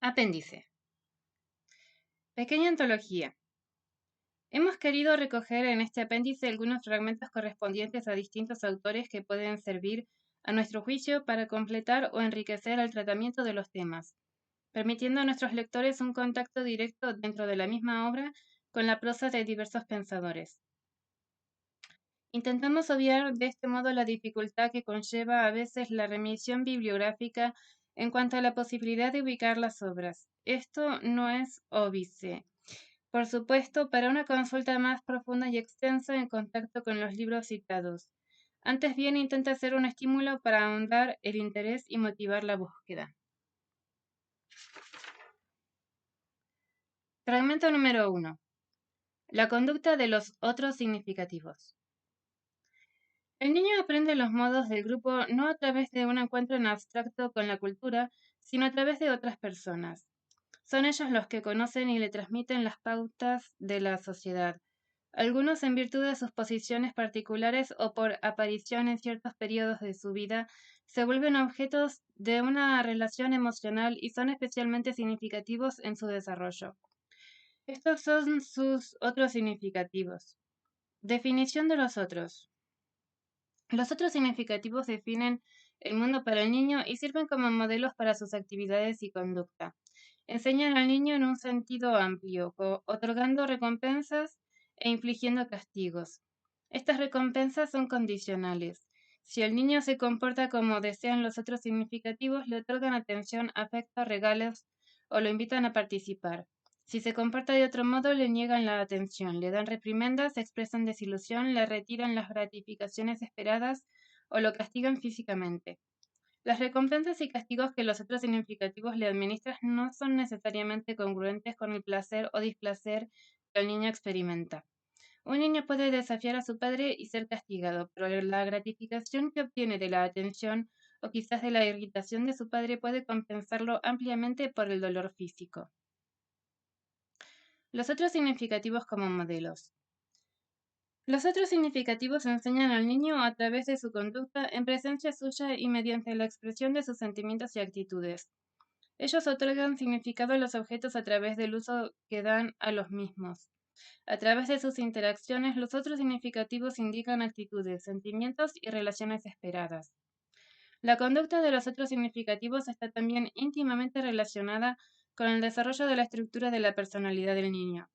Apéndice. Pequeña antología. Hemos querido recoger en este apéndice algunos fragmentos correspondientes a distintos autores que pueden servir, a nuestro juicio, para completar o enriquecer el tratamiento de los temas, permitiendo a nuestros lectores un contacto directo dentro de la misma obra con la prosa de diversos pensadores. Intentamos obviar de este modo la dificultad que conlleva a veces la remisión bibliográfica en cuanto a la posibilidad de ubicar las obras. Esto no es óbice, por supuesto, para una consulta más profunda y extensa en contacto con los libros citados. Antes bien, intenta ser un estímulo para ahondar el interés y motivar la búsqueda. Fragmento número 1. La conducta de los otros significativos. El niño aprende los modos del grupo no a través de un encuentro en abstracto con la cultura, sino a través de otras personas. Son ellos los que conocen y le transmiten las pautas de la sociedad, algunos en virtud de sus posiciones particulares o por aparición en ciertos periodos de su vida, se vuelven objetos de una relación emocional y son especialmente significativos en su desarrollo. Estos son sus otros significativos. Definición de los otros. Los otros significativos definen el mundo para el niño y sirven como modelos para sus actividades y conducta. Enseñan al niño en un sentido amplio, otorgando recompensas e infligiendo castigos. Estas recompensas son condicionales. Si el niño se comporta como desean los otros significativos, le otorgan atención, afecto, regalos o lo invitan a participar. Si se comporta de otro modo, le niegan la atención, le dan reprimendas, expresan desilusión, le retiran las gratificaciones esperadas o lo castigan físicamente. Las recompensas y castigos que los otros significativos le administran no son necesariamente congruentes con el placer o displacer que el niño experimenta. Un niño puede desafiar a su padre y ser castigado, pero la gratificación que obtiene de la atención o quizás de la irritación de su padre puede compensarlo ampliamente por el dolor físico. Los otros significativos como modelos. Los otros significativos enseñan al niño a través de su conducta en presencia suya y mediante la expresión de sus sentimientos y actitudes. Ellos otorgan significado a los objetos a través del uso que dan a los mismos. A través de sus interacciones, los otros significativos indican actitudes, sentimientos y relaciones esperadas. La conducta de los otros significativos está también íntimamente relacionada con el desarrollo de la estructura de la personalidad del niño.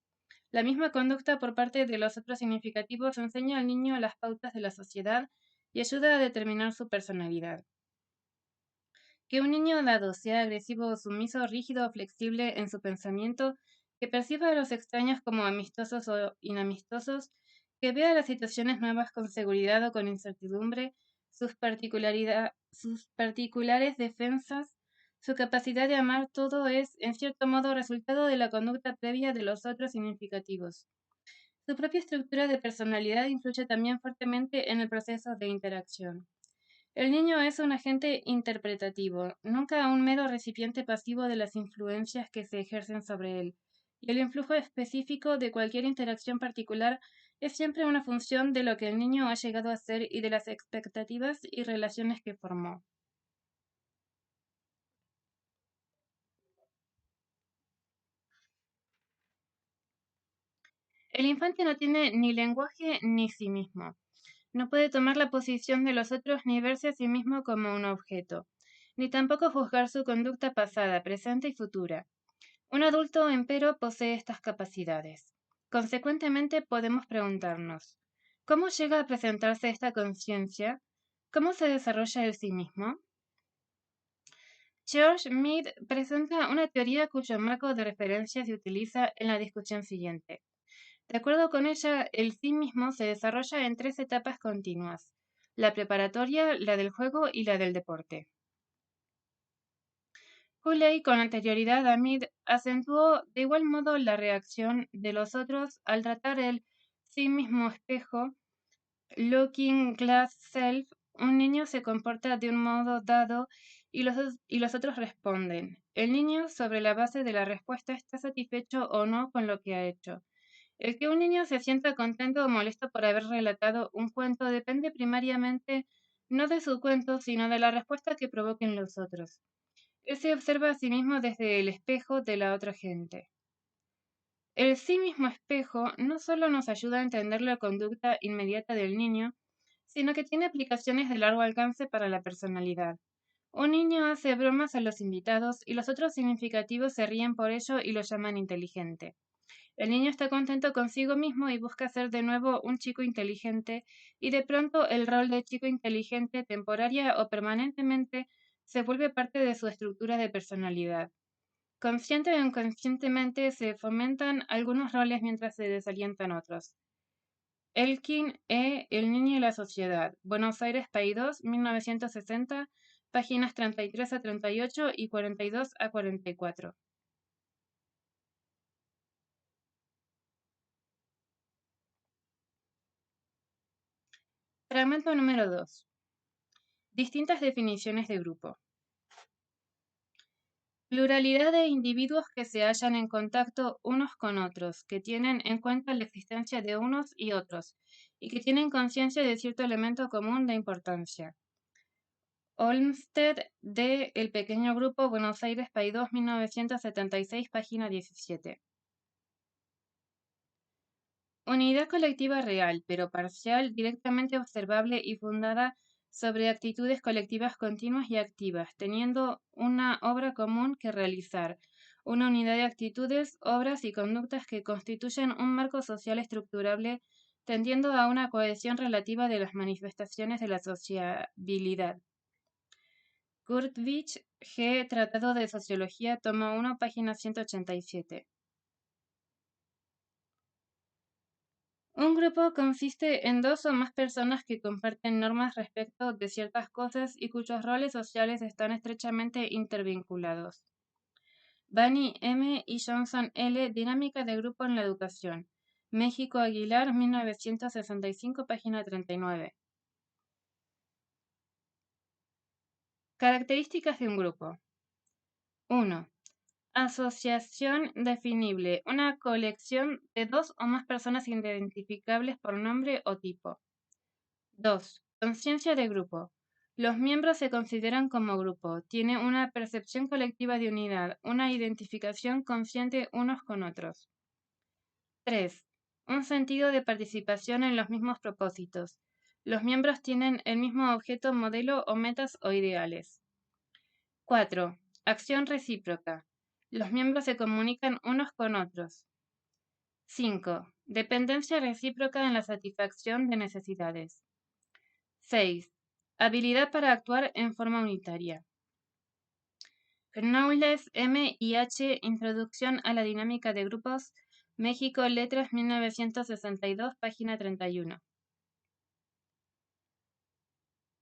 La misma conducta por parte de los otros significativos enseña al niño las pautas de la sociedad y ayuda a determinar su personalidad. Que un niño dado sea agresivo o sumiso, rígido o flexible en su pensamiento, que perciba a los extraños como amistosos o inamistosos, que vea las situaciones nuevas con seguridad o con incertidumbre, sus particulares defensas, su capacidad de amar, todo es, en cierto modo, resultado de la conducta previa de los otros significativos. Su propia estructura de personalidad influye también fuertemente en el proceso de interacción. El niño es un agente interpretativo, nunca un mero recipiente pasivo de las influencias que se ejercen sobre él, y el influjo específico de cualquier interacción particular es siempre una función de lo que el niño ha llegado a ser y de las expectativas y relaciones que formó. El infante no tiene ni lenguaje ni sí mismo. No puede tomar la posición de los otros ni verse a sí mismo como un objeto, ni tampoco juzgar su conducta pasada, presente y futura. Un adulto, empero, posee estas capacidades. Consecuentemente, podemos preguntarnos, ¿cómo llega a presentarse esta conciencia? ¿Cómo se desarrolla el sí mismo? George Mead presenta una teoría cuyo marco de referencia se utiliza en la discusión siguiente. De acuerdo con ella, el sí mismo se desarrolla en tres etapas continuas: la preparatoria, la del juego y la del deporte. Cooley, con anterioridad a Mead, acentuó de igual modo la reacción de los otros al tratar el sí mismo espejo, looking glass self. Un niño se comporta de un modo dado y los otros responden. El niño, sobre la base de la respuesta, está satisfecho o no con lo que ha hecho. El que un niño se sienta contento o molesto por haber relatado un cuento depende primariamente no de su cuento, sino de la respuesta que provoquen los otros. Él se observa a sí mismo desde el espejo de la otra gente. El sí mismo espejo no solo nos ayuda a entender la conducta inmediata del niño, sino que tiene aplicaciones de largo alcance para la personalidad. Un niño hace bromas a los invitados y los otros significativos se ríen por ello y lo llaman inteligente. El niño está contento consigo mismo y busca ser de nuevo un chico inteligente, y de pronto el rol de chico inteligente, temporaria o permanentemente, se vuelve parte de su estructura de personalidad. Consciente o inconscientemente se fomentan algunos roles mientras se desalientan otros. Elkin E. El niño y la sociedad. Buenos Aires, Paidós, 1960, páginas 33 a 38 y 42 a 44. Fragmento número 2. Distintas definiciones de grupo. Pluralidad de individuos que se hallan en contacto unos con otros, que tienen en cuenta la existencia de unos y otros, y que tienen conciencia de cierto elemento común de importancia. Olmsted de El pequeño grupo, Buenos Aires, Paidós, 1976, página 17. Unidad colectiva real, pero parcial, directamente observable y fundada sobre actitudes colectivas continuas y activas, teniendo una obra común que realizar, una unidad de actitudes, obras y conductas que constituyen un marco social estructurable, tendiendo a una cohesión relativa de las manifestaciones de la sociabilidad. Kurtwich, G. Tratado de Sociología, tomo 1, página 187. Un grupo consiste en dos o más personas que comparten normas respecto de ciertas cosas y cuyos roles sociales están estrechamente intervinculados. Bunny M. y Johnson L. Dinámica de grupo en la educación. México Aguilar, 1965, página 39. Características de un grupo. 1. Asociación definible. Una colección de dos o más personas identificables por nombre o tipo. 2. Conciencia de grupo. Los miembros se consideran como grupo, tienen una percepción colectiva de unidad, una identificación consciente unos con otros. 3. Un sentido de participación en los mismos propósitos. Los miembros tienen el mismo objeto, modelo o metas o ideales. 4. Acción recíproca. Los miembros se comunican unos con otros. 5. Dependencia recíproca en la satisfacción de necesidades. 6. Habilidad para actuar en forma unitaria. Knowles, M. y H. Introducción a la dinámica de grupos. México, Letras, 1962, página 31.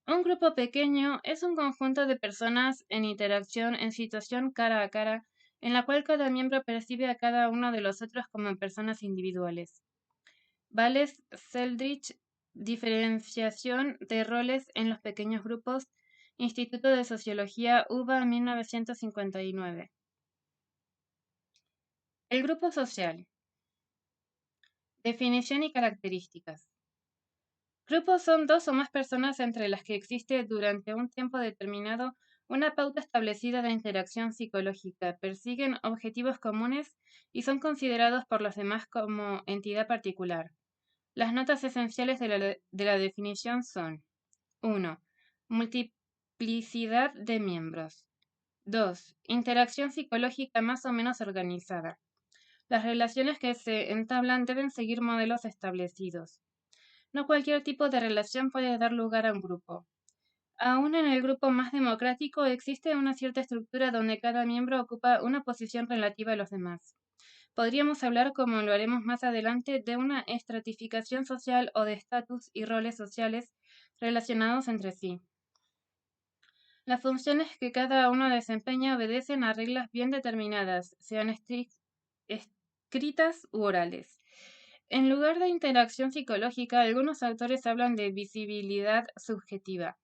Un grupo pequeño es un conjunto de personas en interacción en situación cara a cara, en la cual cada miembro percibe a cada uno de los otros como personas individuales. Vales Seldrich, Diferenciación de roles en los pequeños grupos, Instituto de Sociología, UBA, 1959. El grupo social. Definición y características. Grupos son dos o más personas entre las que existe durante un tiempo determinado una pauta establecida de interacción psicológica, persiguen objetivos comunes y son considerados por los demás como entidad particular. Las notas esenciales de la definición son: 1. Multiplicidad de miembros. 2. Interacción psicológica más o menos organizada. Las relaciones que se entablan deben seguir modelos establecidos. No cualquier tipo de relación puede dar lugar a un grupo. Aún en el grupo más democrático existe una cierta estructura donde cada miembro ocupa una posición relativa a los demás. Podríamos hablar, como lo haremos más adelante, de una estratificación social o de estatus y roles sociales relacionados entre sí. Las funciones que cada uno desempeña obedecen a reglas bien determinadas, sean escritas u orales. En lugar de interacción psicológica, algunos autores hablan de visibilidad subjetiva,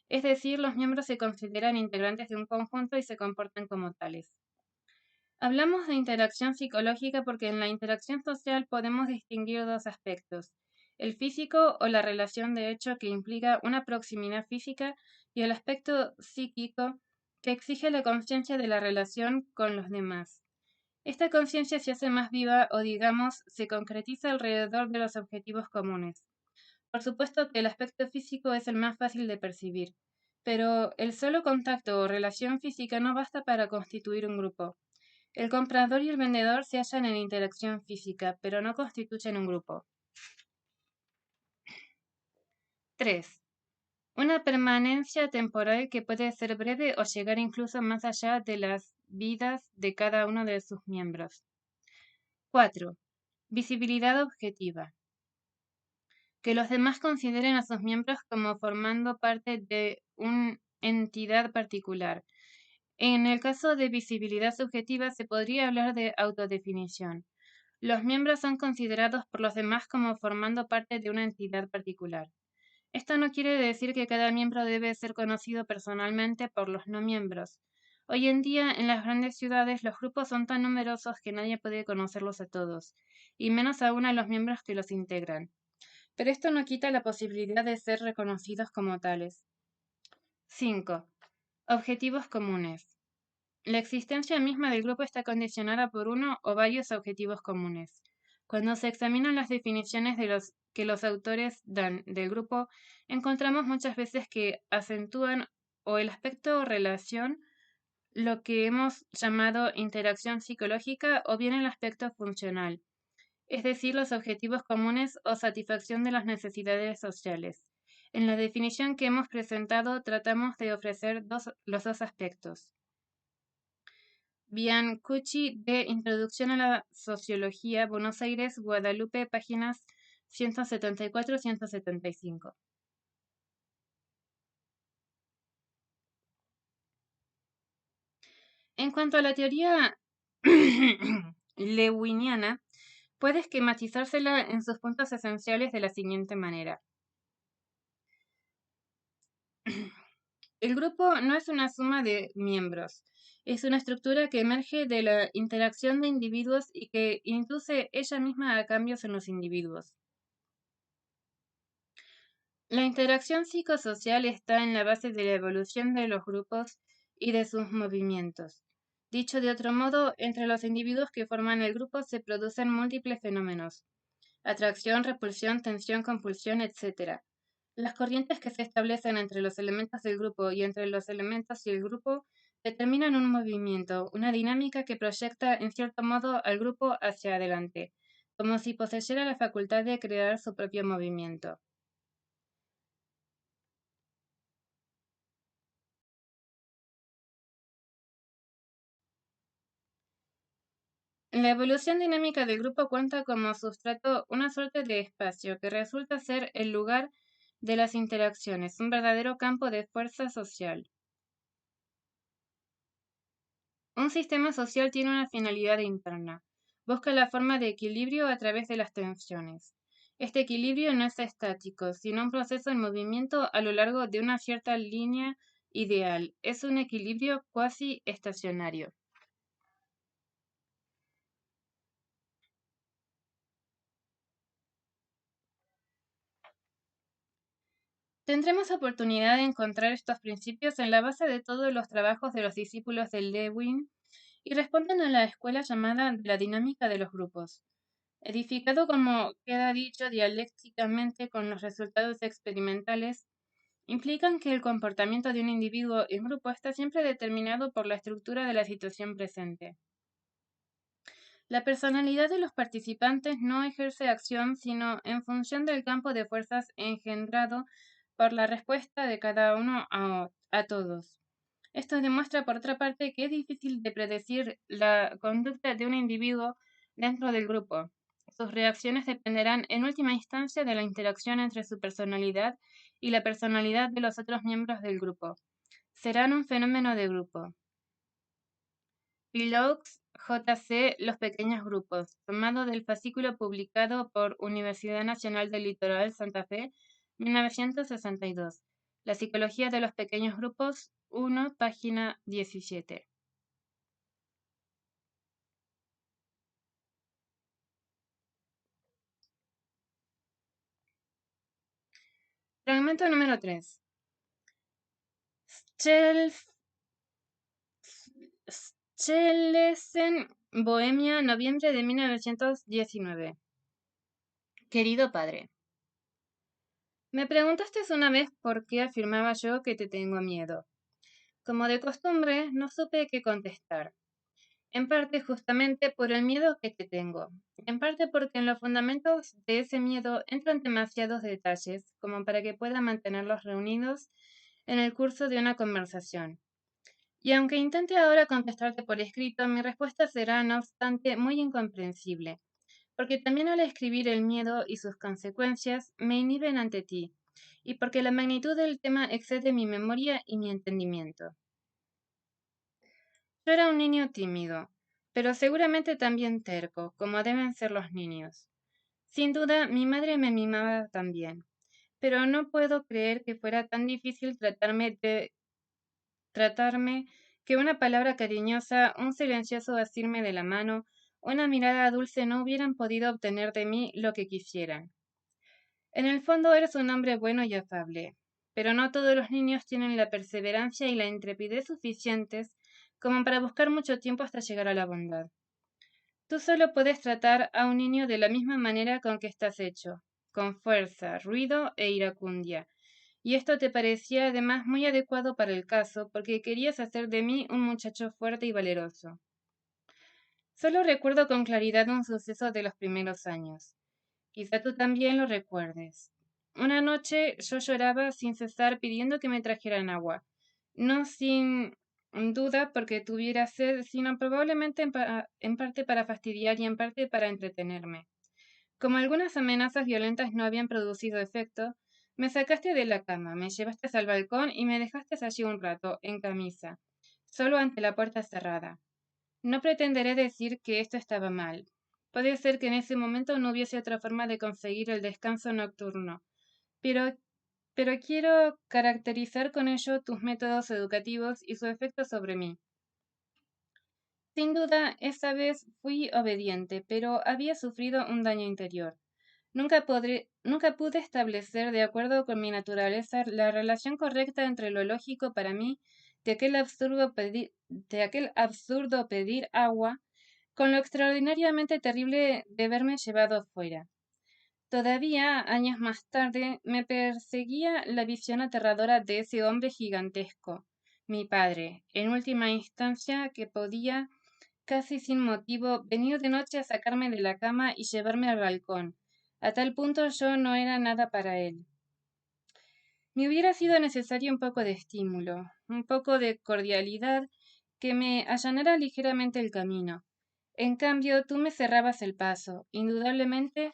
es decir, los miembros se consideran integrantes de un conjunto y se comportan como tales. Hablamos de interacción psicológica porque en la interacción social podemos distinguir dos aspectos: el físico o la relación de hecho que implica una proximidad física y el aspecto psíquico que exige la conciencia de la relación con los demás. Esta conciencia se hace más viva o, digamos, se concretiza alrededor de los objetivos comunes. Por supuesto que el aspecto físico es el más fácil de percibir, pero el solo contacto o relación física no basta para constituir un grupo. El comprador y el vendedor se hallan en interacción física, pero no constituyen un grupo. 3. Una permanencia temporal que puede ser breve o llegar incluso más allá de las vidas de cada uno de sus miembros. 4. Visibilidad objetiva. Que los demás consideren a sus miembros como formando parte de una entidad particular. En el caso de visibilidad subjetiva se podría hablar de autodefinición. Los miembros son considerados por los demás como formando parte de una entidad particular. Esto no quiere decir que cada miembro debe ser conocido personalmente por los no miembros. Hoy en día, en las grandes ciudades, los grupos son tan numerosos que nadie puede conocerlos a todos, y menos aún a los miembros que los integran. Pero esto no quita la posibilidad de ser reconocidos como tales. 5. Objetivos comunes. La existencia misma del grupo está condicionada por uno o varios objetivos comunes. Cuando se examinan las definiciones que los autores dan del grupo, encontramos muchas veces que acentúan o el aspecto o relación, lo que hemos llamado interacción psicológica, o bien el aspecto funcional, es decir, los objetivos comunes o satisfacción de las necesidades sociales. En la definición que hemos presentado tratamos de ofrecer los dos aspectos. Biancucci de Introducción a la Sociología, Buenos Aires, Guadalupe, páginas 174-175. En cuanto a la teoría lewiniana, puede esquematizársela en sus puntos esenciales de la siguiente manera. El grupo no es una suma de miembros, es una estructura que emerge de la interacción de individuos y que induce ella misma a cambios en los individuos. La interacción psicosocial está en la base de la evolución de los grupos y de sus movimientos. Dicho de otro modo, entre los individuos que forman el grupo se producen múltiples fenómenos: atracción, repulsión, tensión, compulsión, etc. Las corrientes que se establecen entre los elementos del grupo y entre los elementos y el grupo determinan un movimiento, una dinámica que proyecta en cierto modo al grupo hacia adelante, como si poseyera la facultad de crear su propio movimiento. La evolución dinámica del grupo cuenta como sustrato una suerte de espacio que resulta ser el lugar de las interacciones, un verdadero campo de fuerza social. Un sistema social tiene una finalidad interna. Busca la forma de equilibrio a través de las tensiones. Este equilibrio no es estático, sino un proceso en movimiento a lo largo de una cierta línea ideal. Es un equilibrio cuasi estacionario. Tendremos oportunidad de encontrar estos principios en la base de todos los trabajos de los discípulos de Lewin y responden a la escuela llamada de la dinámica de los grupos. Edificado, como queda dicho, dialécticamente con los resultados experimentales, implican que el comportamiento de un individuo en grupo está siempre determinado por la estructura de la situación presente. La personalidad de los participantes no ejerce acción sino en función del campo de fuerzas engendrado por la respuesta de cada uno a todos. Esto demuestra, por otra parte, que es difícil de predecir la conducta de un individuo dentro del grupo. Sus reacciones dependerán en última instancia de la interacción entre su personalidad y la personalidad de los otros miembros del grupo. Serán un fenómeno de grupo. Pilloux, J. C. Los pequeños grupos, tomado del fascículo publicado por Universidad Nacional del Litoral Santa Fe, 1962. La psicología de los pequeños grupos, 1, página 17. Fragmento número 3. Schlesien, Bohemia, noviembre de 1919. Querido padre, me preguntaste una vez por qué afirmaba yo que te tengo miedo. Como de costumbre, no supe qué contestar. En parte justamente por el miedo que te tengo. En parte porque en los fundamentos de ese miedo entran demasiados detalles como para que pueda mantenerlos reunidos en el curso de una conversación. Y aunque intente ahora contestarte por escrito, mi respuesta será, no obstante, muy incomprensible, porque también al escribir el miedo y sus consecuencias me inhiben ante ti, y porque la magnitud del tema excede mi memoria y mi entendimiento. Yo era un niño tímido, pero seguramente también terco, como deben ser los niños. Sin duda, mi madre me mimaba también, pero no puedo creer que fuera tan difícil tratarme que una palabra cariñosa, un silencioso asirme de la mano, una mirada dulce no hubieran podido obtener de mí lo que quisieran. En el fondo eres un hombre bueno y afable, pero no todos los niños tienen la perseverancia y la intrepidez suficientes como para buscar mucho tiempo hasta llegar a la bondad. Tú solo puedes tratar a un niño de la misma manera con que estás hecho, con fuerza, ruido e iracundia, y esto te parecía además muy adecuado para el caso, porque querías hacer de mí un muchacho fuerte y valeroso. Solo recuerdo con claridad un suceso de los primeros años. Quizá tú también lo recuerdes. Una noche yo lloraba sin cesar pidiendo que me trajeran agua, no sin duda porque tuviera sed, sino probablemente en parte para fastidiar y en parte para entretenerme. Como algunas amenazas violentas no habían producido efecto, me sacaste de la cama, me llevaste al balcón y me dejaste allí un rato, en camisa, solo ante la puerta cerrada. No pretenderé decir que esto estaba mal. Puede ser que en ese momento no hubiese otra forma de conseguir el descanso nocturno, pero, pero quiero caracterizar con ello tus métodos educativos y su efecto sobre mí. Sin duda, esta vez fui obediente, pero había sufrido un daño interior. Nunca pude establecer, de acuerdo con mi naturaleza, la relación correcta entre lo lógico para mí de aquel absurdo pedir agua con lo extraordinariamente terrible de verme llevado fuera. Todavía, años más tarde, me perseguía la visión aterradora de ese hombre gigantesco, mi padre, en última instancia, que podía, casi sin motivo, venir de noche a sacarme de la cama y llevarme al balcón. A tal punto yo no era nada para él. Me hubiera sido necesario un poco de estímulo, un poco de cordialidad que me allanara ligeramente el camino. En cambio, tú me cerrabas el paso, indudablemente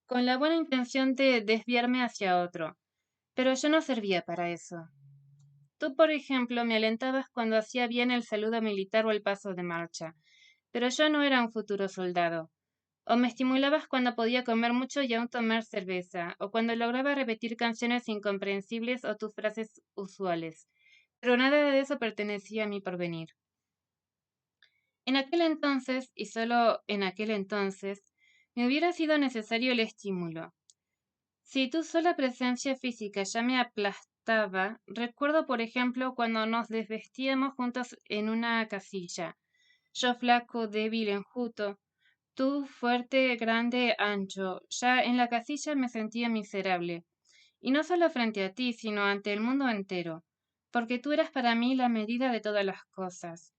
con la buena intención de desviarme hacia otro, pero yo no servía para eso. Tú, por ejemplo, me alentabas cuando hacía bien el saludo militar o el paso de marcha, pero yo no era un futuro soldado. O me estimulabas cuando podía comer mucho y aún tomar cerveza, o cuando lograba repetir canciones incomprensibles o tus frases usuales, pero nada de eso pertenecía a mi porvenir. En aquel entonces, y solo en aquel entonces, me hubiera sido necesario el estímulo. Si tu sola presencia física ya me aplastaba, recuerdo, por ejemplo, cuando nos desvestíamos juntos en una casilla, yo flaco, débil, enjuto, tú fuerte, grande, ancho. Ya en la casilla me sentía miserable, y no solo frente a ti, sino ante el mundo entero, porque tú eras para mí la medida de todas las cosas.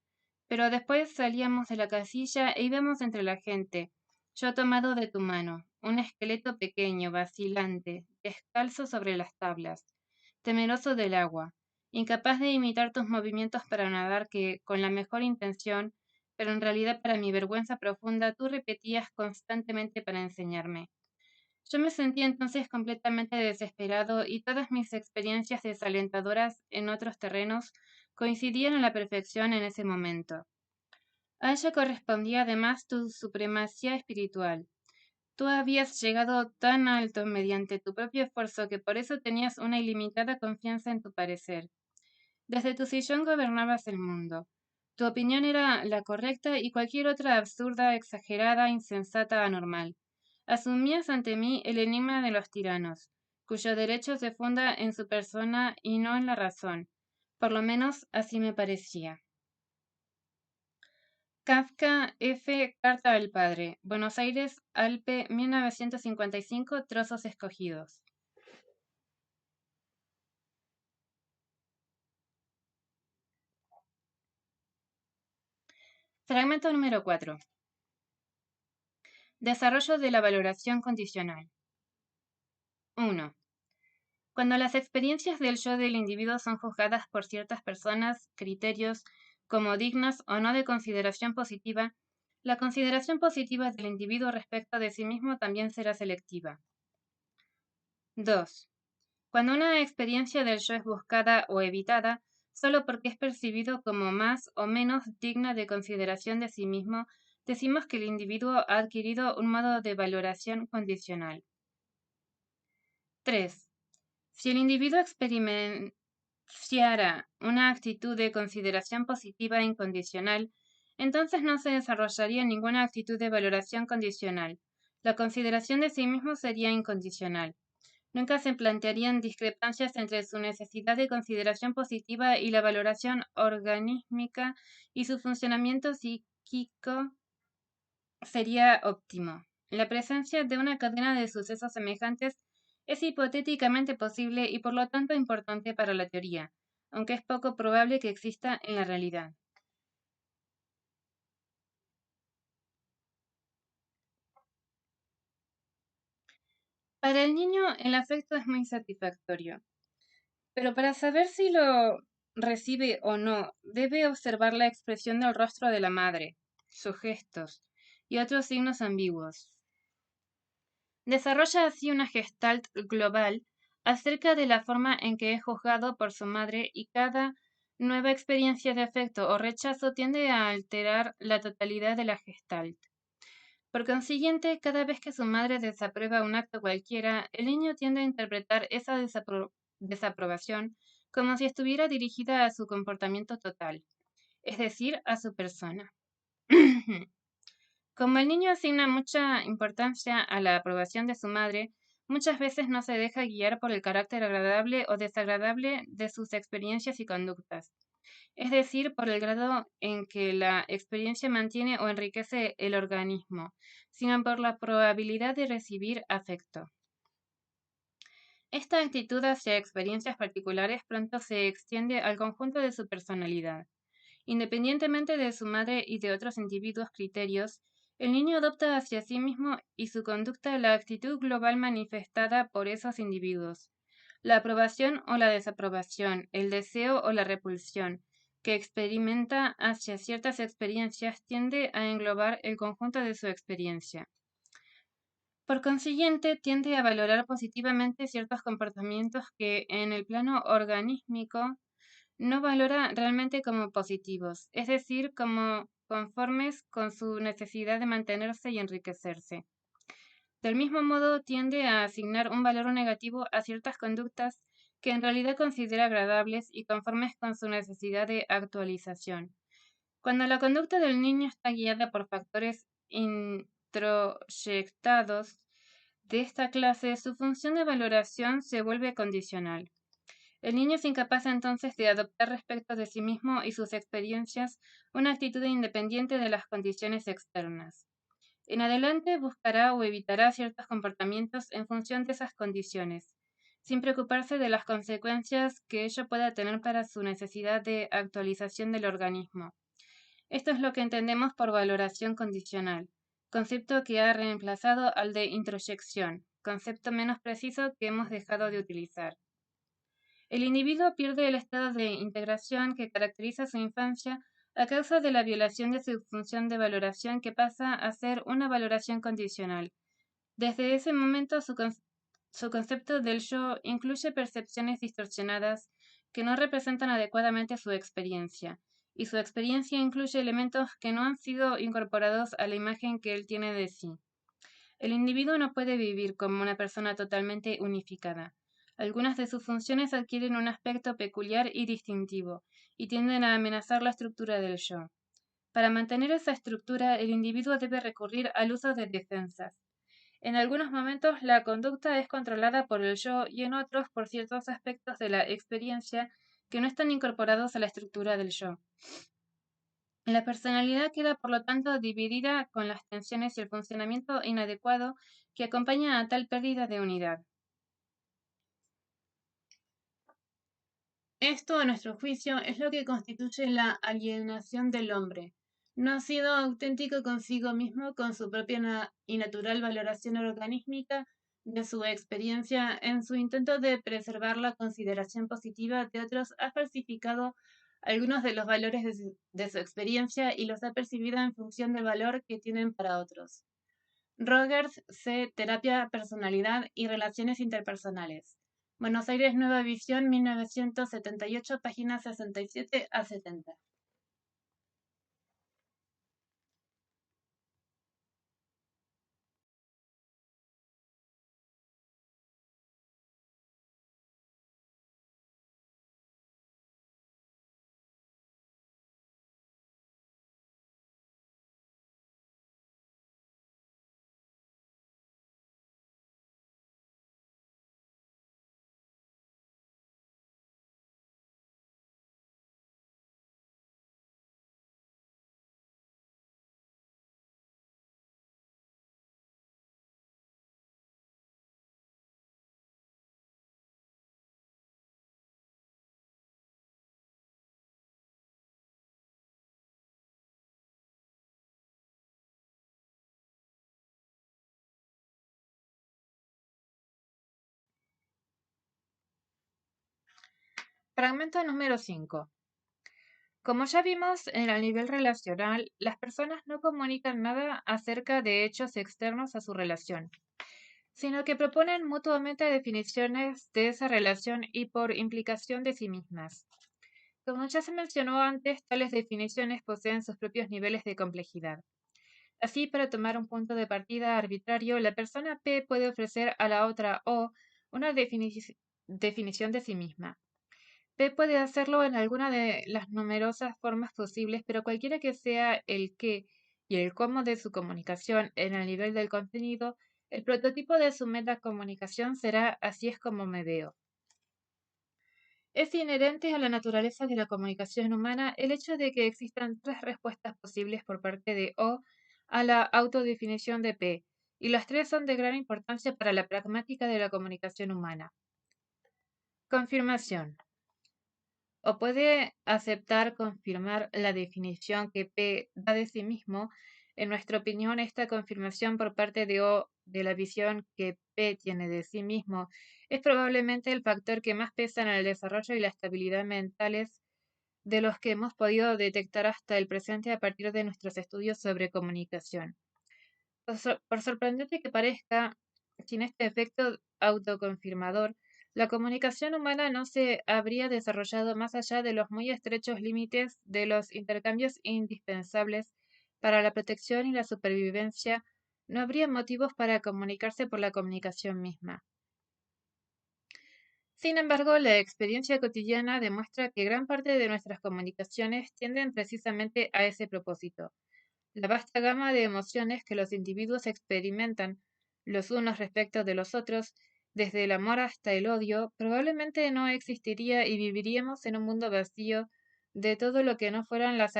Pero después salíamos de la casilla e íbamos entre la gente, yo tomado de tu mano, un esqueleto pequeño, vacilante, descalzo sobre las tablas, temeroso del agua, incapaz de imitar tus movimientos para nadar que, con la mejor intención, pero en realidad para mi vergüenza profunda, tú repetías constantemente para enseñarme. Yo me sentí entonces completamente desesperado y todas mis experiencias desalentadoras en otros terrenos coincidían a la perfección en ese momento. A ello correspondía además tu supremacía espiritual. Tú habías llegado tan alto mediante tu propio esfuerzo que por eso tenías una ilimitada confianza en tu parecer. Desde tu sillón gobernabas el mundo. Tu opinión era la correcta y cualquier otra absurda, exagerada, insensata, anormal. Asumías ante mí el enigma de los tiranos, cuyo derecho se funda en su persona y no en la razón. Por lo menos así me parecía. Kafka, F. Carta al padre. Buenos Aires, Alpe, 1955, trozos escogidos. Fragmento número 4. Desarrollo de la valoración condicional. 1. Cuando las experiencias del yo del individuo son juzgadas por ciertas personas, criterios, como dignas o no de consideración positiva, la consideración positiva del individuo respecto de sí mismo también será selectiva. 2. Cuando una experiencia del yo es buscada o evitada, solo porque es percibido como más o menos digna de consideración de sí mismo, decimos que el individuo ha adquirido un modo de valoración condicional. 3. Si el individuo experienciara una actitud de consideración positiva incondicional, entonces no se desarrollaría ninguna actitud de valoración condicional. La consideración de sí mismo sería incondicional. Nunca se plantearían discrepancias entre su necesidad de consideración positiva y la valoración organísmica, y su funcionamiento psíquico sería óptimo. La presencia de una cadena de sucesos semejantes es hipotéticamente posible y por lo tanto importante para la teoría, aunque es poco probable que exista en la realidad. Para el niño el afecto es muy satisfactorio, pero para saber si lo recibe o no, debe observar la expresión del rostro de la madre, sus gestos y otros signos ambiguos. Desarrolla así una gestalt global acerca de la forma en que es juzgado por su madre, y cada nueva experiencia de afecto o rechazo tiende a alterar la totalidad de la gestalt. Por consiguiente, cada vez que su madre desaprueba un acto cualquiera, el niño tiende a interpretar esa desaprobación como si estuviera dirigida a su comportamiento total, es decir, a su persona. Como el niño asigna mucha importancia a la aprobación de su madre, muchas veces no se deja guiar por el carácter agradable o desagradable de sus experiencias y conductas, es decir, por el grado en que la experiencia mantiene o enriquece el organismo, sino por la probabilidad de recibir afecto. Esta actitud hacia experiencias particulares pronto se extiende al conjunto de su personalidad. Independientemente de su madre y de otros individuos criterios, el niño adopta hacia sí mismo y su conducta la actitud global manifestada por esos individuos, la aprobación o la desaprobación, el deseo o la repulsión, que experimenta hacia ciertas experiencias tiende a englobar el conjunto de su experiencia. Por consiguiente, tiende a valorar positivamente ciertos comportamientos que en el plano organísmico no valora realmente como positivos, es decir, como conformes con su necesidad de mantenerse y enriquecerse. Del mismo modo, tiende a asignar un valor negativo a ciertas conductas que en realidad considera agradables y conformes con su necesidad de actualización. Cuando la conducta del niño está guiada por factores introyectados de esta clase, su función de valoración se vuelve condicional. El niño es incapaz entonces de adoptar respecto de sí mismo y sus experiencias una actitud independiente de las condiciones externas. En adelante buscará o evitará ciertos comportamientos en función de esas condiciones, sin preocuparse de las consecuencias que ello pueda tener para su necesidad de actualización del organismo. Esto es lo que entendemos por valoración condicional, concepto que ha reemplazado al de introyección, concepto menos preciso que hemos dejado de utilizar. El individuo pierde el estado de integración que caracteriza su infancia a causa de la violación de su función de valoración, que pasa a ser una valoración condicional. Desde ese momento su concepto del yo incluye percepciones distorsionadas que no representan adecuadamente su experiencia, y su experiencia incluye elementos que no han sido incorporados a la imagen que él tiene de sí. El individuo no puede vivir como una persona totalmente unificada. Algunas de sus funciones adquieren un aspecto peculiar y distintivo, y tienden a amenazar la estructura del yo. Para mantener esa estructura, el individuo debe recurrir al uso de defensas. En algunos momentos la conducta es controlada por el yo, y en otros por ciertos aspectos de la experiencia que no están incorporados a la estructura del yo. La personalidad queda por lo tanto dividida con las tensiones y el funcionamiento inadecuado que acompaña a tal pérdida de unidad. Esto, a nuestro juicio, es lo que constituye la alienación del hombre. No ha sido auténtico consigo mismo con su propia y natural valoración organísmica de su experiencia. En su intento de preservar la consideración positiva de otros, ha falsificado algunos de los valores de su experiencia y los ha percibido en función del valor que tienen para otros. Rogers, C. Terapia, Personalidad y Relaciones Interpersonales. Buenos Aires, Nueva Visión, 1978, páginas 67 a 70. Fragmento número 5. Como ya vimos en el nivel relacional, las personas no comunican nada acerca de hechos externos a su relación, sino que proponen mutuamente definiciones de esa relación y por implicación de sí mismas. Como ya se mencionó antes, tales definiciones poseen sus propios niveles de complejidad. Así, para tomar un punto de partida arbitrario, la persona P puede ofrecer a la otra O una definición de sí misma. P puede hacerlo en alguna de las numerosas formas posibles, pero cualquiera que sea el qué y el cómo de su comunicación en el nivel del contenido, el prototipo de su metacomunicación será así es como me veo. Es inherente a la naturaleza de la comunicación humana el hecho de que existan tres respuestas posibles por parte de O a la autodefinición de P, y las tres son de gran importancia para la pragmática de la comunicación humana. Confirmación. O puede aceptar confirmar la definición que P da de sí mismo. En nuestra opinión, esta confirmación por parte de O de la visión que P tiene de sí mismo es probablemente el factor que más pesa en el desarrollo y la estabilidad mentales de los que hemos podido detectar hasta el presente a partir de nuestros estudios sobre comunicación. Por sorprendente que parezca, sin este efecto autoconfirmador, la comunicación humana no se habría desarrollado más allá de los muy estrechos límites de los intercambios indispensables para la protección y la supervivencia. No habría motivos para comunicarse por la comunicación misma. Sin embargo, la experiencia cotidiana demuestra que gran parte de nuestras comunicaciones tienden precisamente a ese propósito. La vasta gama de emociones que los individuos experimentan los unos respecto de los otros, desde el amor hasta el odio, probablemente no existiría y viviríamos en un mundo vacío de todo lo que no fueran las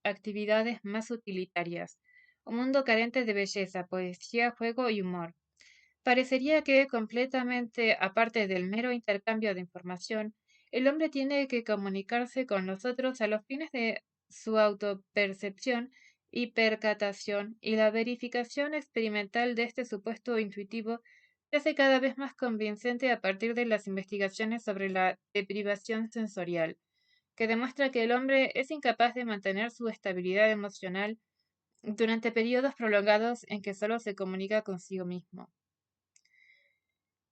actividades más utilitarias, un mundo carente de belleza, poesía, juego y humor. Parecería que, completamente aparte del mero intercambio de información, el hombre tiene que comunicarse con nosotros a los fines de su autopercepción y percatación, y la verificación experimental de este supuesto intuitivo se hace cada vez más convincente a partir de las investigaciones sobre la deprivación sensorial, que demuestra que el hombre es incapaz de mantener su estabilidad emocional durante periodos prolongados en que solo se comunica consigo mismo.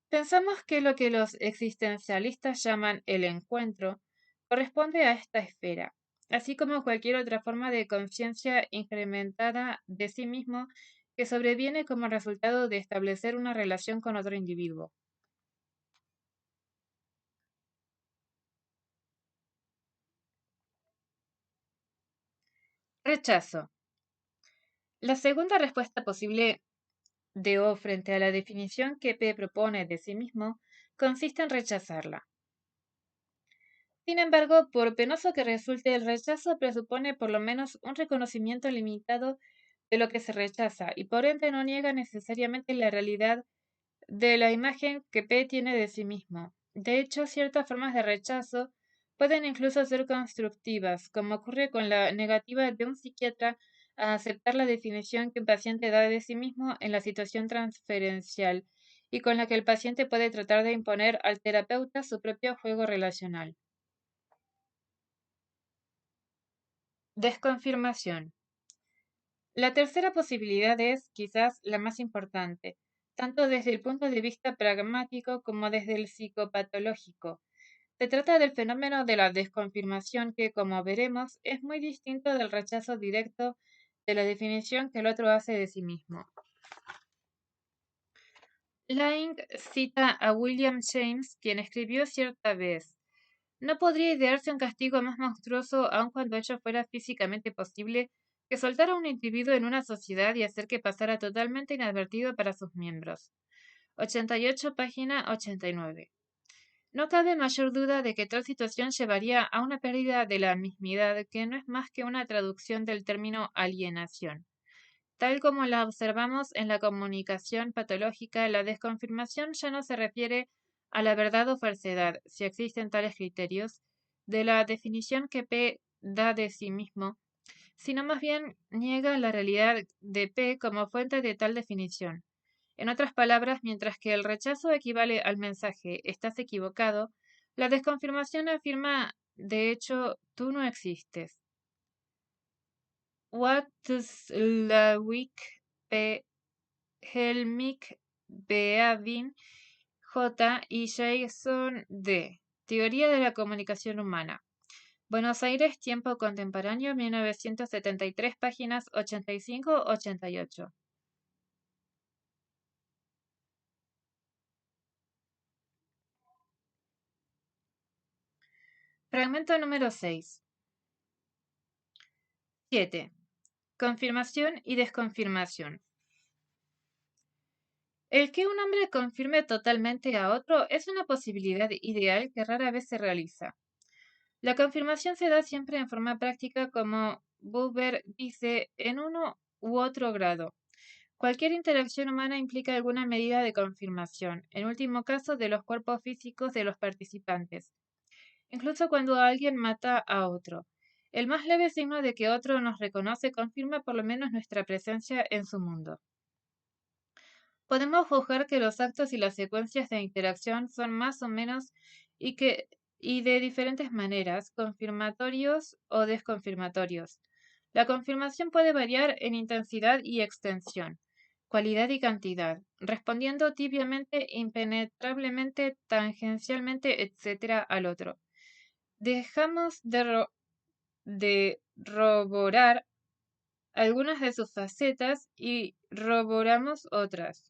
Pensamos que lo que los existencialistas llaman el encuentro corresponde a esta esfera, así como cualquier otra forma de conciencia incrementada de sí mismo que sobreviene como resultado de establecer una relación con otro individuo. Rechazo. La segunda respuesta posible de O frente a la definición que P propone de sí mismo consiste en rechazarla. Sin embargo, por penoso que resulte, el rechazo presupone por lo menos un reconocimiento limitado de lo que se rechaza y por ende no niega necesariamente la realidad de la imagen que P tiene de sí mismo. De hecho, ciertas formas de rechazo pueden incluso ser constructivas, como ocurre con la negativa de un psiquiatra a aceptar la definición que un paciente da de sí mismo en la situación transferencial y con la que el paciente puede tratar de imponer al terapeuta su propio juego relacional. Desconfirmación. La tercera posibilidad es, quizás, la más importante, tanto desde el punto de vista pragmático como desde el psicopatológico. Se trata del fenómeno de la desconfirmación que, como veremos, es muy distinto del rechazo directo de la definición que el otro hace de sí mismo. Laing cita a William James, quien escribió cierta vez: no podría idearse un castigo más monstruoso, aun cuando ello fuera físicamente posible, que soltar a un individuo en una sociedad y hacer que pasara totalmente inadvertido para sus miembros. 88, página 89. No cabe mayor duda de que tal situación llevaría a una pérdida de la mismidad, que no es más que una traducción del término alienación. Tal como la observamos en la comunicación patológica, la desconfirmación ya no se refiere a la verdad o falsedad, si existen tales criterios, de la definición que P da de sí mismo, sino más bien niega la realidad de P como fuente de tal definición. En otras palabras, mientras que el rechazo equivale al mensaje "estás equivocado", la desconfirmación afirma, de hecho, "tú no existes". Watzlawick, P. Helmich, Beavin, J. y Jason D. Teoría de la comunicación humana. Buenos Aires, Tiempo Contemporáneo, 1973, páginas 85-88. Fragmento número 6. 7. Confirmación y desconfirmación. El que un hombre confirme totalmente a otro es una posibilidad ideal que rara vez se realiza. La confirmación se da siempre en forma práctica, como Buber dice, en uno u otro grado. Cualquier interacción humana implica alguna medida de confirmación, en último caso de los cuerpos físicos de los participantes, incluso cuando alguien mata a otro. El más leve signo de que otro nos reconoce confirma por lo menos nuestra presencia en su mundo. Podemos juzgar que los actos y las secuencias de interacción son más o menos y de diferentes maneras, confirmatorios o desconfirmatorios. La confirmación puede variar en intensidad y extensión, cualidad y cantidad, respondiendo tibiamente, impenetrablemente, tangencialmente, etc. al otro. Dejamos de roborar algunas de sus facetas y roboramos otras.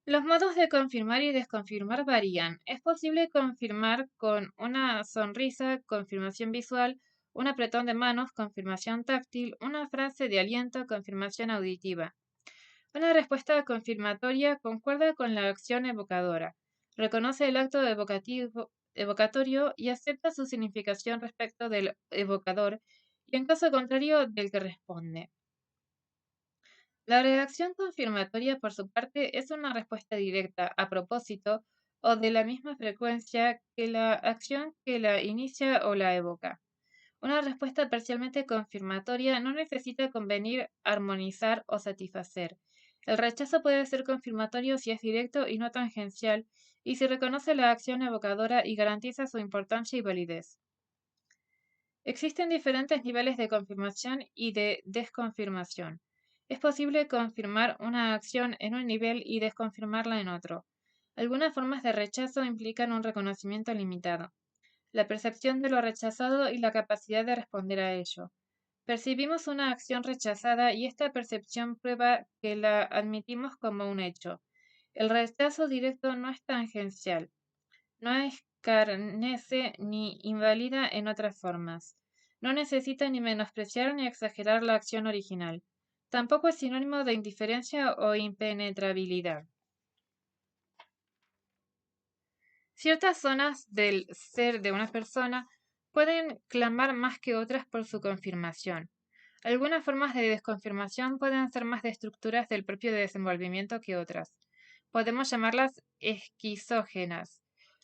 Los modos de confirmar y desconfirmar varían. Es posible confirmar con una sonrisa, confirmación visual, un apretón de manos, confirmación táctil, una frase de aliento, confirmación auditiva. Una respuesta confirmatoria concuerda con la acción evocadora, reconoce el acto evocatorio y acepta su significación respecto del evocador y en caso contrario del que responde. La reacción confirmatoria, por su parte, es una respuesta directa, a propósito, o de la misma frecuencia que la acción que la inicia o la evoca. Una respuesta parcialmente confirmatoria no necesita convenir, armonizar o satisfacer. El rechazo puede ser confirmatorio si es directo y no tangencial, y si reconoce la acción evocadora y garantiza su importancia y validez. Existen diferentes niveles de confirmación y de desconfirmación. Es posible confirmar una acción en un nivel y desconfirmarla en otro. Algunas formas de rechazo implican un reconocimiento limitado, la percepción de lo rechazado y la capacidad de responder a ello. Percibimos una acción rechazada y esta percepción prueba que la admitimos como un hecho. El rechazo directo no es tangencial, no escarnece ni invalida en otras formas. No necesita ni menospreciar ni exagerar la acción original. Tampoco es sinónimo de indiferencia o impenetrabilidad. Ciertas zonas del ser de una persona pueden clamar más que otras por su confirmación. Algunas formas de desconfirmación pueden ser más destructuras del propio desenvolvimiento que otras. Podemos llamarlas esquizógenas.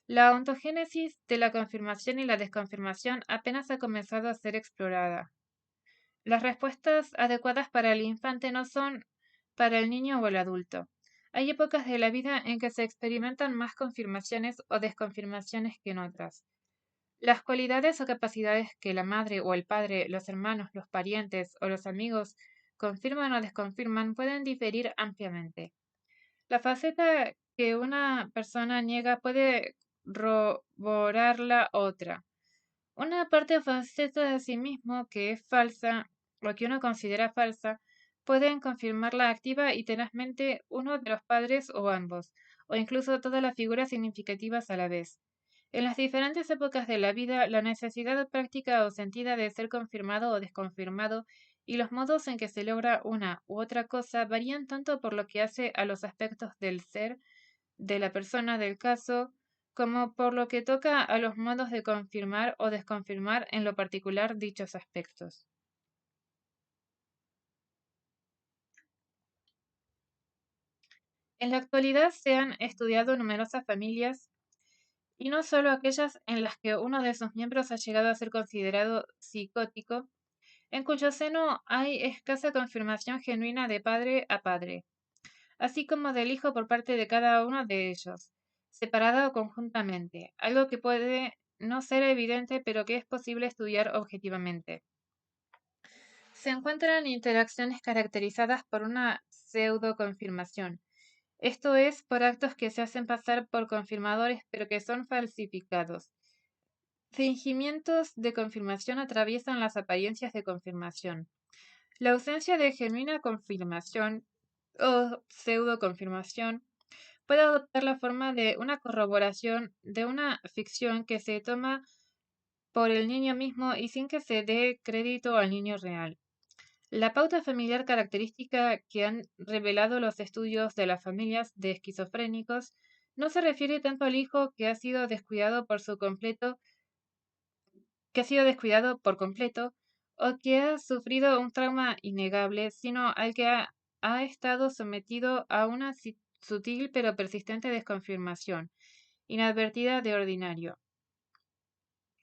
La ontogénesis de la confirmación y la desconfirmación apenas ha comenzado a ser explorada. Las respuestas adecuadas para el infante no son para el niño o el adulto. Hay épocas de la vida en que se experimentan más confirmaciones o desconfirmaciones que en otras. Las cualidades o capacidades que la madre o el padre, los hermanos, los parientes o los amigos confirman o desconfirman pueden diferir ampliamente. La faceta que una persona niega puede roborar la otra. Una parte o faceta de sí mismo que es falsa o que uno considera falsa pueden confirmarla activa y tenazmente uno de los padres o ambos, o incluso todas las figuras significativas a la vez. En las diferentes épocas de la vida, la necesidad práctica o sentida de ser confirmado o desconfirmado y los modos en que se logra una u otra cosa varían tanto por lo que hace a los aspectos del ser, de la persona del caso, como por lo que toca a los modos de confirmar o desconfirmar en lo particular dichos aspectos. En la actualidad se han estudiado numerosas familias y no solo aquellas en las que uno de sus miembros ha llegado a ser considerado psicótico, en cuyo seno hay escasa confirmación genuina de padre a padre, así como del hijo por parte de cada uno de ellos, separada o conjuntamente, algo que puede no ser evidente pero que es posible estudiar objetivamente. Se encuentran interacciones caracterizadas por una pseudo-confirmación, esto es, por actos que se hacen pasar por confirmadores pero que son falsificados. Fingimientos de confirmación atraviesan las apariencias de confirmación. La ausencia de genuina confirmación o pseudo-confirmación puede adoptar la forma de una corroboración de una ficción que se toma por el niño mismo y sin que se dé crédito al niño real. La pauta familiar característica que han revelado los estudios de las familias de esquizofrénicos no se refiere tanto al hijo que ha sido descuidado por completo o que ha sufrido un trauma innegable, sino al que ha estado sometido a una sutil pero persistente desconfirmación, inadvertida de ordinario.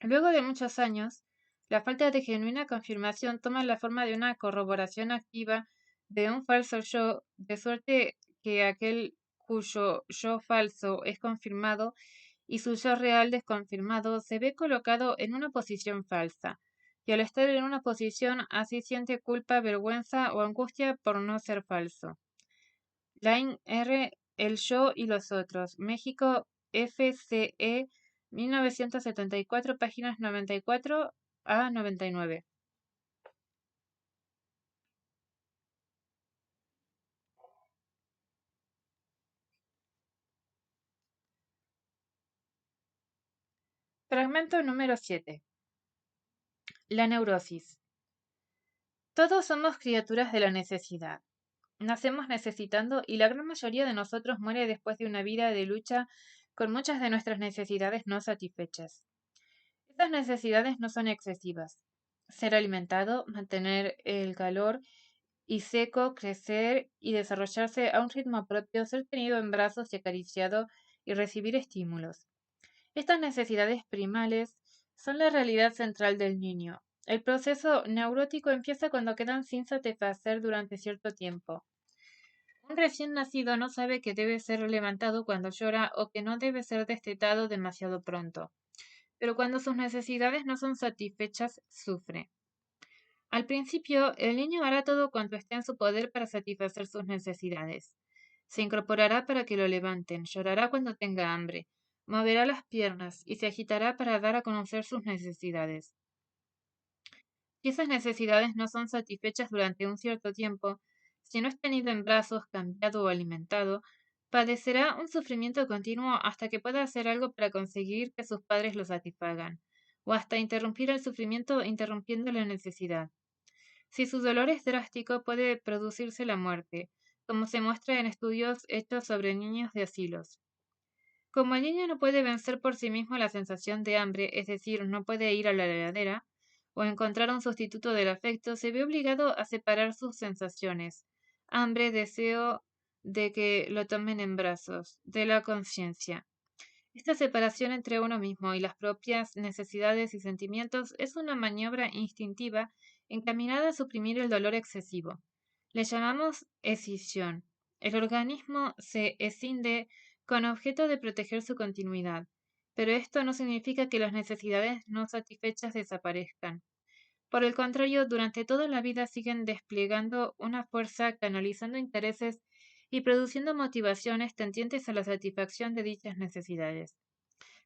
Luego de muchos años, la falta de genuina confirmación toma la forma de una corroboración activa de un falso yo, de suerte que aquel cuyo yo falso es confirmado y su yo real desconfirmado se ve colocado en una posición falsa, y al estar en una posición así siente culpa, vergüenza o angustia por no ser falso. Line R. El yo y los otros. México, FCE, 1974, páginas 94 a 99. Fragmento número 7. La neurosis. Todos somos criaturas de la necesidad. Nacemos necesitando y la gran mayoría de nosotros muere después de una vida de lucha con muchas de nuestras necesidades no satisfechas. Estas necesidades no son excesivas. Ser alimentado, mantener el calor y seco, crecer y desarrollarse a un ritmo propio, ser tenido en brazos y acariciado y recibir estímulos. Estas necesidades primales son la realidad central del niño. El proceso neurótico empieza cuando quedan sin satisfacer durante cierto tiempo. Un recién nacido no sabe que debe ser levantado cuando llora o que no debe ser destetado demasiado pronto, pero cuando sus necesidades no son satisfechas, sufre. Al principio, el niño hará todo cuanto esté en su poder para satisfacer sus necesidades. Se incorporará para que lo levanten, llorará cuando tenga hambre, moverá las piernas y se agitará para dar a conocer sus necesidades. Si esas necesidades no son satisfechas durante un cierto tiempo, si no es tenido en brazos, cambiado o alimentado, padecerá un sufrimiento continuo hasta que pueda hacer algo para conseguir que sus padres lo satisfagan, o hasta interrumpir el sufrimiento interrumpiendo la necesidad. Si su dolor es drástico, puede producirse la muerte, como se muestra en estudios hechos sobre niños de asilos. Como el niño no puede vencer por sí mismo la sensación de hambre, es decir, no puede ir a la heladera o encontrar un sustituto del afecto, se ve obligado a separar sus sensaciones, hambre, deseo de que lo tomen en brazos, de la conciencia. Esta separación entre uno mismo y las propias necesidades y sentimientos es una maniobra instintiva encaminada a suprimir el dolor excesivo. Le llamamos escisión. El organismo se escinde con objeto de proteger su continuidad, pero esto no significa que las necesidades no satisfechas desaparezcan. Por el contrario, durante toda la vida siguen desplegando una fuerza, canalizando intereses y produciendo motivaciones tendientes a la satisfacción de dichas necesidades.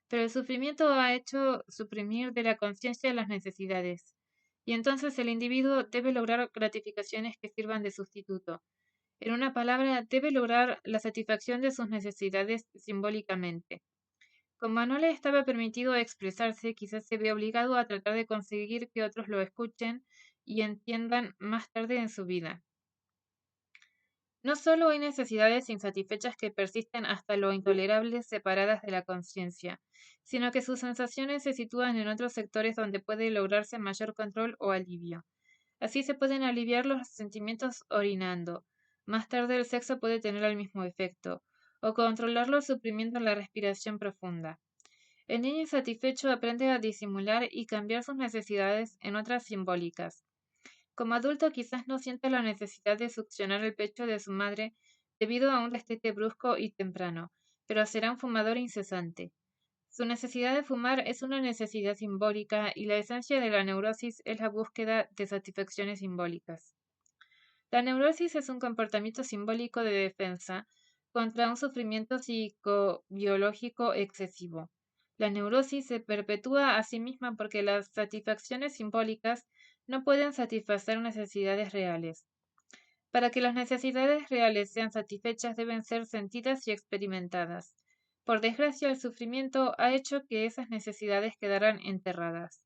Pero el sufrimiento ha hecho suprimir de la conciencia las necesidades, y entonces el individuo debe lograr gratificaciones que sirvan de sustituto. En una palabra, debe lograr la satisfacción de sus necesidades simbólicamente. Como no le estaba permitido expresarse, quizás se ve obligado a tratar de conseguir que otros lo escuchen y entiendan más tarde en su vida. No solo hay necesidades insatisfechas que persisten hasta lo intolerable separadas de la conciencia, sino que sus sensaciones se sitúan en otros sectores donde puede lograrse mayor control o alivio. Así se pueden aliviar los sentimientos orinando. Más tarde el sexo puede tener el mismo efecto, o controlarlo suprimiendo la respiración profunda. El niño insatisfecho aprende a disimular y cambiar sus necesidades en otras simbólicas. Como adulto quizás no sienta la necesidad de succionar el pecho de su madre debido a un destete brusco y temprano, pero será un fumador incesante. Su necesidad de fumar es una necesidad simbólica y la esencia de la neurosis es la búsqueda de satisfacciones simbólicas. La neurosis es un comportamiento simbólico de defensa contra un sufrimiento psicobiológico excesivo. La neurosis se perpetúa a sí misma porque las satisfacciones simbólicas no pueden satisfacer necesidades reales. Para que las necesidades reales sean satisfechas deben ser sentidas y experimentadas. Por desgracia, el sufrimiento ha hecho que esas necesidades quedaran enterradas.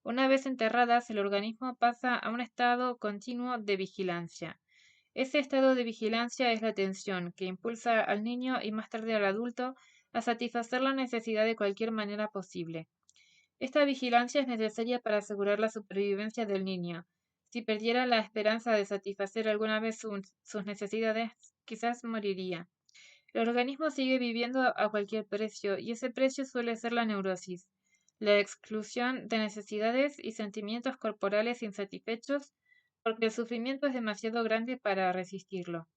Una vez enterradas, el organismo pasa a un estado continuo de vigilancia. Ese estado de vigilancia es la atención, que impulsa al niño y más tarde al adulto a satisfacer la necesidad de cualquier manera posible. Esta vigilancia es necesaria para asegurar la supervivencia del niño. Si perdiera la esperanza de satisfacer alguna vez sus necesidades, quizás moriría. El organismo sigue viviendo a cualquier precio, y ese precio suele ser la neurosis, la exclusión de necesidades y sentimientos corporales insatisfechos, porque el sufrimiento es demasiado grande para resistirlo.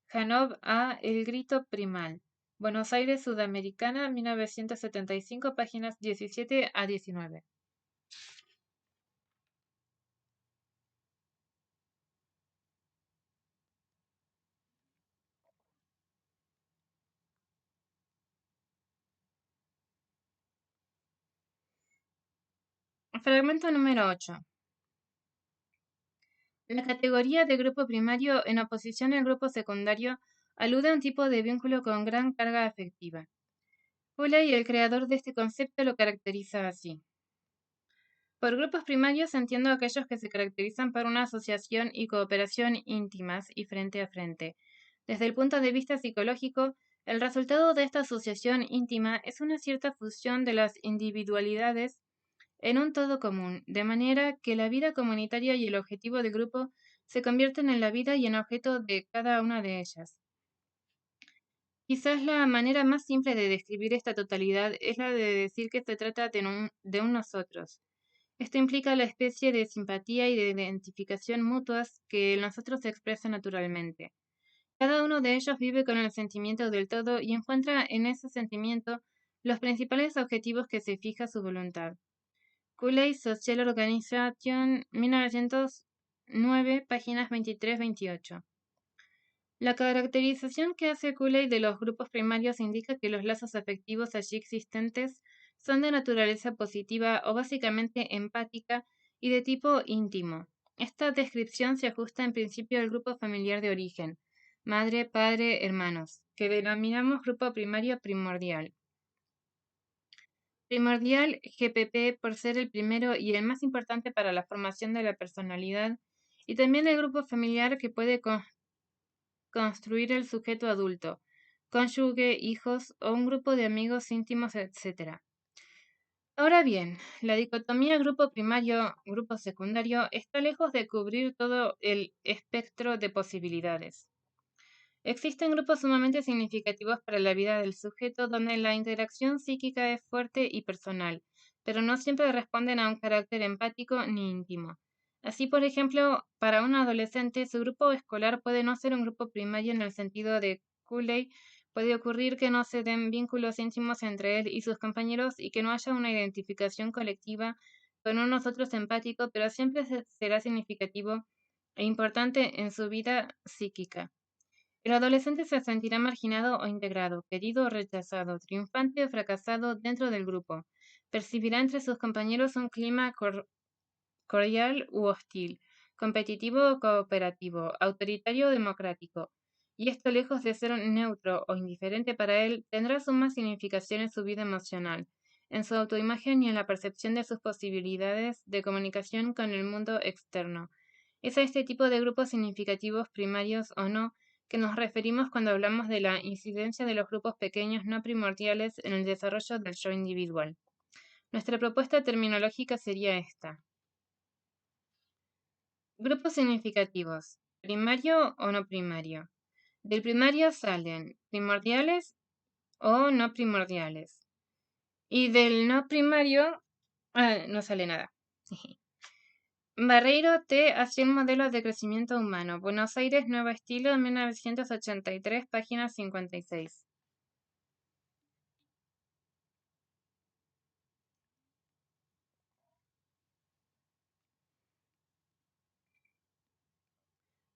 Janov A. El grito primal. Buenos Aires, Sudamericana, 1975, páginas 17 a 19. Fragmento número 8. La categoría de grupo primario en oposición al grupo secundario alude a un tipo de vínculo con gran carga afectiva. Pulley, el creador de este concepto, lo caracteriza así. Por grupos primarios entiendo aquellos que se caracterizan por una asociación y cooperación íntimas y frente a frente. Desde el punto de vista psicológico, el resultado de esta asociación íntima es una cierta fusión de las individualidades en un todo común, de manera que la vida comunitaria y el objetivo del grupo se convierten en la vida y en objeto de cada una de ellas. Quizás la manera más simple de describir esta totalidad es la de decir que se trata de un nosotros. Esto implica la especie de simpatía y de identificación mutuas que el nosotros se expresa naturalmente. Cada uno de ellos vive con el sentimiento del todo y encuentra en ese sentimiento los principales objetivos que se fija su voluntad. Cooley Social Organization, 1909, páginas 23-28. La caracterización que hace Cooley de los grupos primarios indica que los lazos afectivos allí existentes son de naturaleza positiva o básicamente empática y de tipo íntimo. Esta descripción se ajusta en principio al grupo familiar de origen, madre, padre, hermanos, que denominamos grupo primario primordial. Primordial GPP por ser el primero y el más importante para la formación de la personalidad, y también el grupo familiar que puede construir el sujeto adulto, cónyuge, hijos o un grupo de amigos íntimos, etc. Ahora bien, la dicotomía grupo primario-grupo secundario está lejos de cubrir todo el espectro de posibilidades. Existen grupos sumamente significativos para la vida del sujeto donde la interacción psíquica es fuerte y personal, pero no siempre responden a un carácter empático ni íntimo. Así, por ejemplo, para un adolescente, su grupo escolar puede no ser un grupo primario en el sentido de Cooley. Puede ocurrir que no se den vínculos íntimos entre él y sus compañeros y que no haya una identificación colectiva con un nosotros empático, pero siempre será significativo e importante en su vida psíquica. El adolescente se sentirá marginado o integrado, querido o rechazado, triunfante o fracasado dentro del grupo. Percibirá entre sus compañeros un clima cordial u hostil, competitivo o cooperativo, autoritario o democrático. Y esto, lejos de ser neutro o indiferente para él, tendrá suma significación en su vida emocional, en su autoimagen y en la percepción de sus posibilidades de comunicación con el mundo externo. Es a este tipo de grupos significativos, primarios o no, que nos referimos cuando hablamos de la incidencia de los grupos pequeños no primordiales en el desarrollo del yo individual. Nuestra propuesta terminológica sería esta. Grupos significativos, primario o no primario. Del primario salen primordiales o no primordiales. Y del no primario no sale nada. Barreiro T. hacia un modelo de crecimiento humano. Buenos Aires, Nuevo Estilo, 1983, página 56.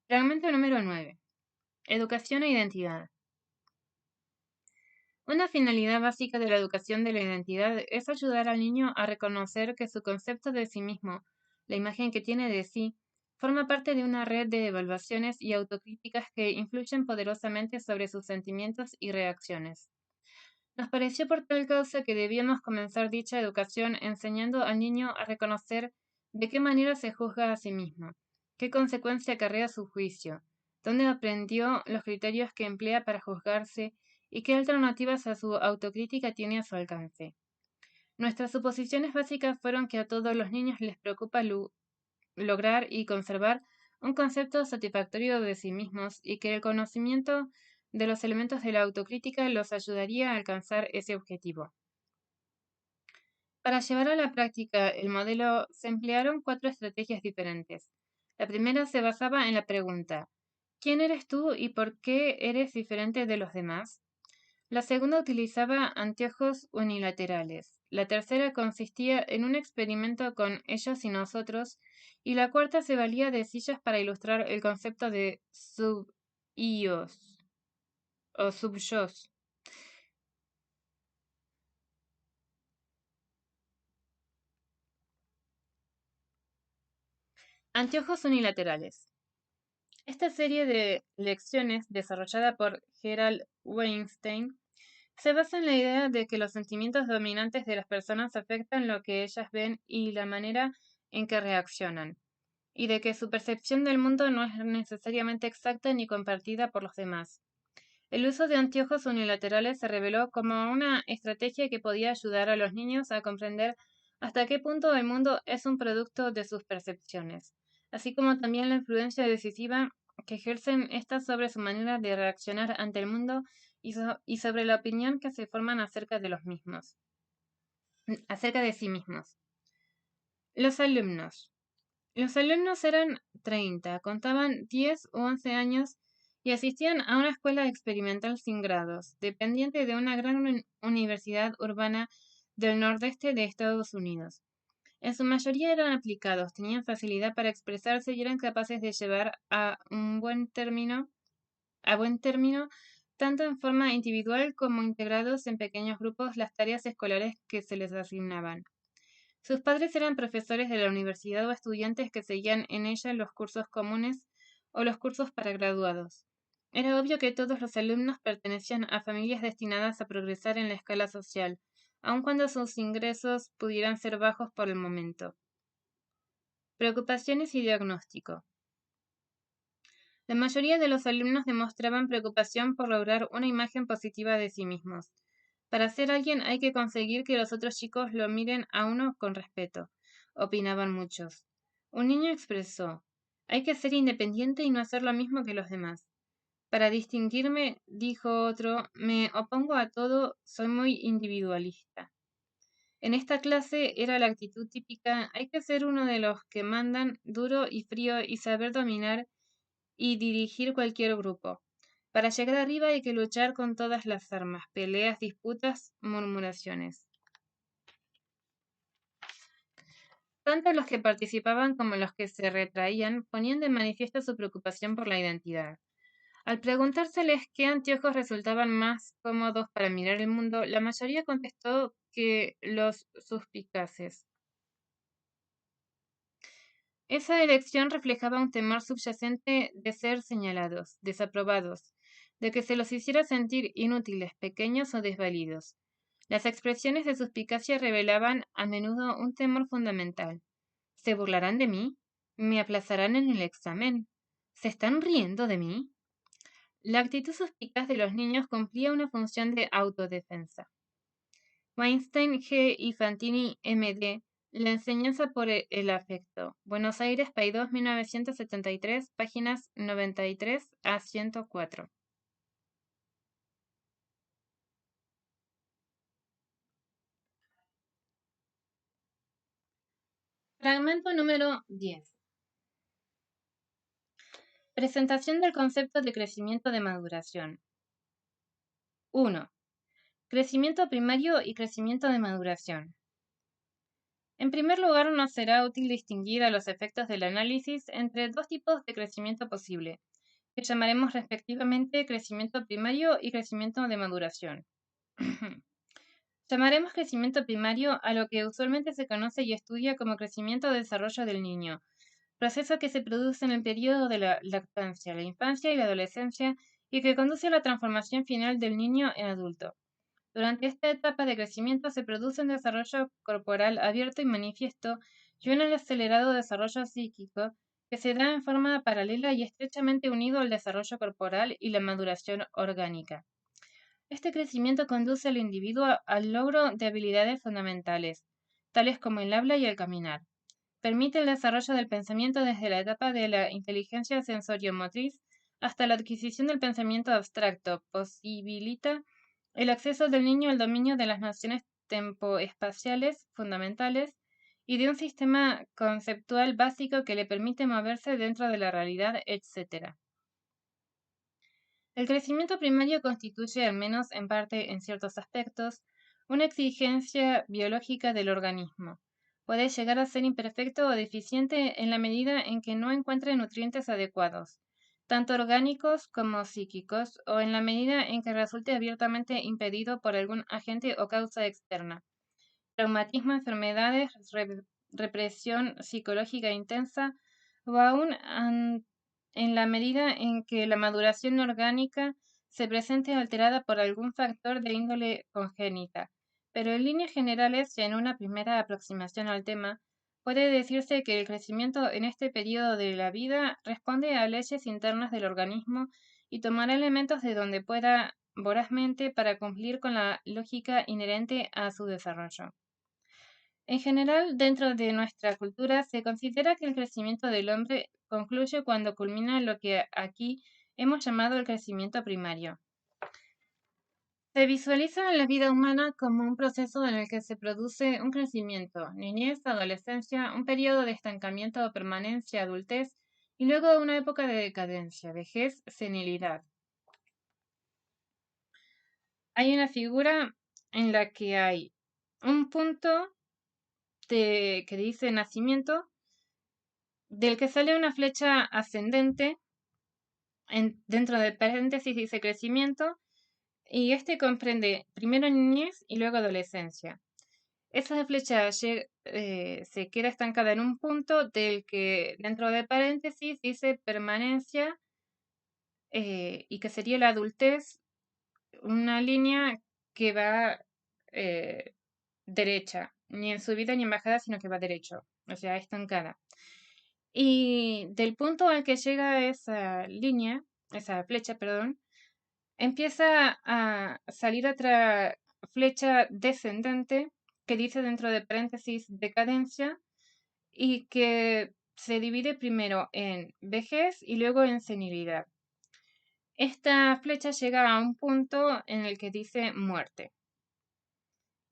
Fragmento número 9. Educación e identidad. Una finalidad básica de la educación de la identidad es ayudar al niño a reconocer que su concepto de sí mismo, la imagen que tiene de sí, forma parte de una red de evaluaciones y autocríticas que influyen poderosamente sobre sus sentimientos y reacciones. Nos pareció por tal causa que debíamos comenzar dicha educación enseñando al niño a reconocer de qué manera se juzga a sí mismo, qué consecuencia acarrea su juicio, dónde aprendió los criterios que emplea para juzgarse y qué alternativas a su autocrítica tiene a su alcance. Nuestras suposiciones básicas fueron que a todos los niños les preocupa lograr y conservar un concepto satisfactorio de sí mismos y que el conocimiento de los elementos de la autocrítica los ayudaría a alcanzar ese objetivo. Para llevar a la práctica el modelo se emplearon 4 estrategias diferentes. La primera se basaba en la pregunta: ¿quién eres tú y por qué eres diferente de los demás? La segunda utilizaba anteojos unilaterales. La tercera consistía en un experimento con ellos y nosotros. Y la cuarta se valía de sillas para ilustrar el concepto de sub-ios o sub-yos. Anteojos unilaterales. Esta serie de lecciones, desarrollada por Gerald Weinstein, se basa en la idea de que los sentimientos dominantes de las personas afectan lo que ellas ven y la manera en que reaccionan, y de que su percepción del mundo no es necesariamente exacta ni compartida por los demás. El uso de anteojos unilaterales se reveló como una estrategia que podía ayudar a los niños a comprender hasta qué punto el mundo es un producto de sus percepciones, así como también la influencia decisiva que ejercen estas sobre su manera de reaccionar ante el mundo y sobre la opinión que se forman acerca de los mismos, acerca de sí mismos. Los alumnos. Los alumnos eran 30, contaban 10 u 11 años y asistían a una escuela experimental sin grados, dependiente de una gran universidad urbana del nordeste de Estados Unidos. En su mayoría eran aplicados, tenían facilidad para expresarse y eran capaces de llevar a buen término, tanto en forma individual como integrados en pequeños grupos, las tareas escolares que se les asignaban. Sus padres eran profesores de la universidad o estudiantes que seguían en ella los cursos comunes o los cursos para graduados. Era obvio que todos los alumnos pertenecían a familias destinadas a progresar en la escala social, aun cuando sus ingresos pudieran ser bajos por el momento. Preocupaciones y diagnóstico. La mayoría de los alumnos demostraban preocupación por lograr una imagen positiva de sí mismos. Para ser alguien hay que conseguir que los otros chicos lo miren a uno con respeto, opinaban muchos. Un niño expresó, hay que ser independiente y no hacer lo mismo que los demás. Para distinguirme, dijo otro, me opongo a todo, soy muy individualista. En esta clase era la actitud típica, hay que ser uno de los que mandan, duro y frío y saber dominar y dirigir cualquier grupo. Para llegar arriba hay que luchar con todas las armas, peleas, disputas, murmuraciones. Tanto los que participaban como los que se retraían ponían de manifiesto su preocupación por la identidad. Al preguntárseles qué anteojos resultaban más cómodos para mirar el mundo, la mayoría contestó que los suspicaces. Esa elección reflejaba un temor subyacente de ser señalados, desaprobados, de que se los hiciera sentir inútiles, pequeños o desvalidos. Las expresiones de suspicacia revelaban a menudo un temor fundamental. ¿Se burlarán de mí? ¿Me aplazarán en el examen? ¿Se están riendo de mí? La actitud suspicaz de los niños cumplía una función de autodefensa. Weinstein G. y Fantini M. D. La enseñanza por el afecto. Buenos Aires, Paidós, 1973, páginas 93 a 104. Fragmento número 10. Presentación del concepto de crecimiento de maduración. 1. Crecimiento primario y crecimiento de maduración. En primer lugar, nos será útil distinguir a los efectos del análisis entre dos tipos de crecimiento posible, que llamaremos respectivamente crecimiento primario y crecimiento de maduración. Llamaremos crecimiento primario a lo que usualmente se conoce y estudia como crecimiento o desarrollo del niño, proceso que se produce en el periodo de la lactancia, la infancia y la adolescencia y que conduce a la transformación final del niño en adulto. Durante esta etapa de crecimiento se produce un desarrollo corporal abierto y manifiesto y un acelerado desarrollo psíquico que se da en forma paralela y estrechamente unido al desarrollo corporal y la maduración orgánica. Este crecimiento conduce al individuo al logro de habilidades fundamentales, tales como el habla y el caminar. Permite el desarrollo del pensamiento desde la etapa de la inteligencia sensorio-motriz hasta la adquisición del pensamiento abstracto. Posibilita el acceso del niño al dominio de las nociones tempoespaciales fundamentales y de un sistema conceptual básico que le permite moverse dentro de la realidad, etc. El crecimiento primario constituye, al menos en parte en ciertos aspectos, una exigencia biológica del organismo. Puede llegar a ser imperfecto o deficiente en la medida en que no encuentre nutrientes adecuados, tanto orgánicos como psíquicos, o en la medida en que resulte abiertamente impedido por algún agente o causa externa. Traumatismo, enfermedades, represión psicológica intensa, o aún en la medida en que la maduración orgánica se presente alterada por algún factor de índole congénita. Pero en líneas generales y en una primera aproximación al tema, puede decirse que el crecimiento en este periodo de la vida responde a leyes internas del organismo y tomará elementos de donde pueda vorazmente para cumplir con la lógica inherente a su desarrollo. En general, dentro de nuestra cultura se considera que el crecimiento del hombre concluye cuando culmina lo que aquí hemos llamado el crecimiento primario. Se visualiza la vida humana como un proceso en el que se produce un crecimiento, niñez, adolescencia, un periodo de estancamiento o permanencia, adultez, y luego una época de decadencia, vejez, senilidad. Hay una figura en la que hay un punto que dice nacimiento, del que sale una flecha ascendente, dentro de paréntesis dice crecimiento, y este comprende primero niñez y luego adolescencia. Esa flecha se queda estancada en un punto del que dentro de paréntesis dice permanencia, y que sería la adultez, una línea que va derecha, ni en subida ni en bajada, sino que va derecho, o sea, estancada. Y del punto al que llega esa flecha, perdón, empieza a salir otra flecha descendente que dice dentro de paréntesis decadencia y que se divide primero en vejez y luego en senilidad. Esta flecha llega a un punto en el que dice muerte.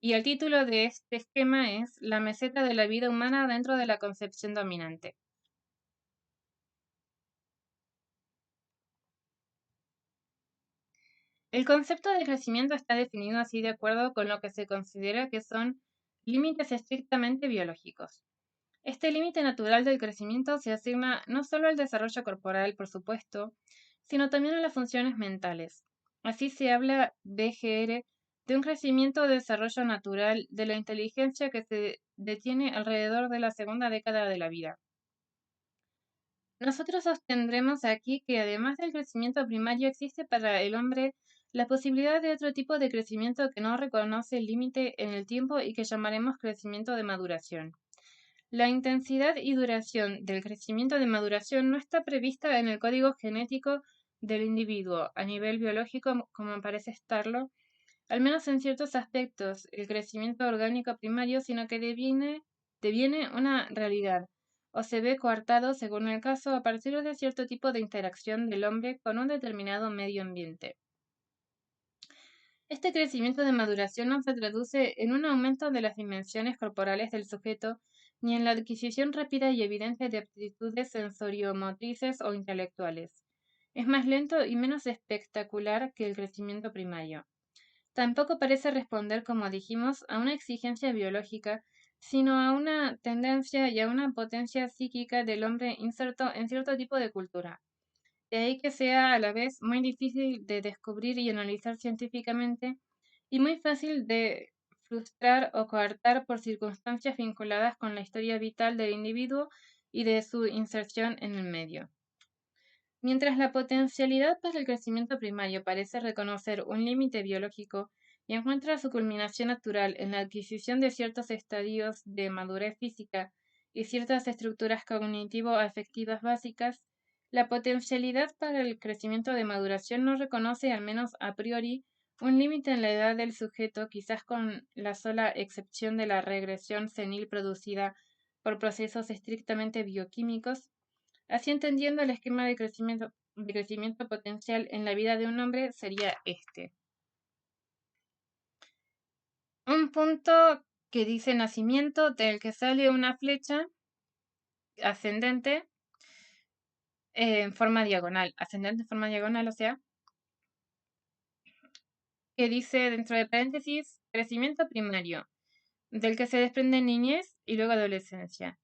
Y el título de este esquema es La meseta de la vida humana dentro de la concepción dominante. El concepto de crecimiento está definido así de acuerdo con lo que se considera que son límites estrictamente biológicos. Este límite natural del crecimiento se asigna no solo al desarrollo corporal, por supuesto, sino también a las funciones mentales. Así se habla BGR de un crecimiento o desarrollo natural de la inteligencia que se detiene alrededor de la segunda década de la vida. Nosotros sostendremos aquí que además del crecimiento primario existe para el hombre la posibilidad de otro tipo de crecimiento que no reconoce el límite en el tiempo y que llamaremos crecimiento de maduración. La intensidad y duración del crecimiento de maduración no está prevista en el código genético del individuo a nivel biológico como parece estarlo, al menos en ciertos aspectos, el crecimiento orgánico primario, sino que deviene una realidad o se ve coartado según el caso a partir de cierto tipo de interacción del hombre con un determinado medio ambiente. Este crecimiento de maduración no se traduce en un aumento de las dimensiones corporales del sujeto ni en la adquisición rápida y evidente de aptitudes sensoriomotrices o intelectuales. Es más lento y menos espectacular que el crecimiento primario. Tampoco parece responder, como dijimos, a una exigencia biológica, sino a una tendencia y a una potencia psíquica del hombre inserto en cierto tipo de cultura. De ahí que sea a la vez muy difícil de descubrir y analizar científicamente y muy fácil de frustrar o coartar por circunstancias vinculadas con la historia vital del individuo y de su inserción en el medio. Mientras la potencialidad para el crecimiento primario parece reconocer un límite biológico y encuentra su culminación natural en la adquisición de ciertos estadios de madurez física y ciertas estructuras cognitivo-afectivas básicas, la potencialidad para el crecimiento de maduración no reconoce, al menos a priori, un límite en la edad del sujeto, quizás con la sola excepción de la regresión senil producida por procesos estrictamente bioquímicos. Así entendiendo el esquema de crecimiento potencial en la vida de un hombre sería este. Un punto que dice nacimiento del que sale una flecha ascendente en forma diagonal. Ascendente en forma diagonal, o sea, que dice dentro de paréntesis crecimiento primario, del que se desprende niñez y luego adolescencia.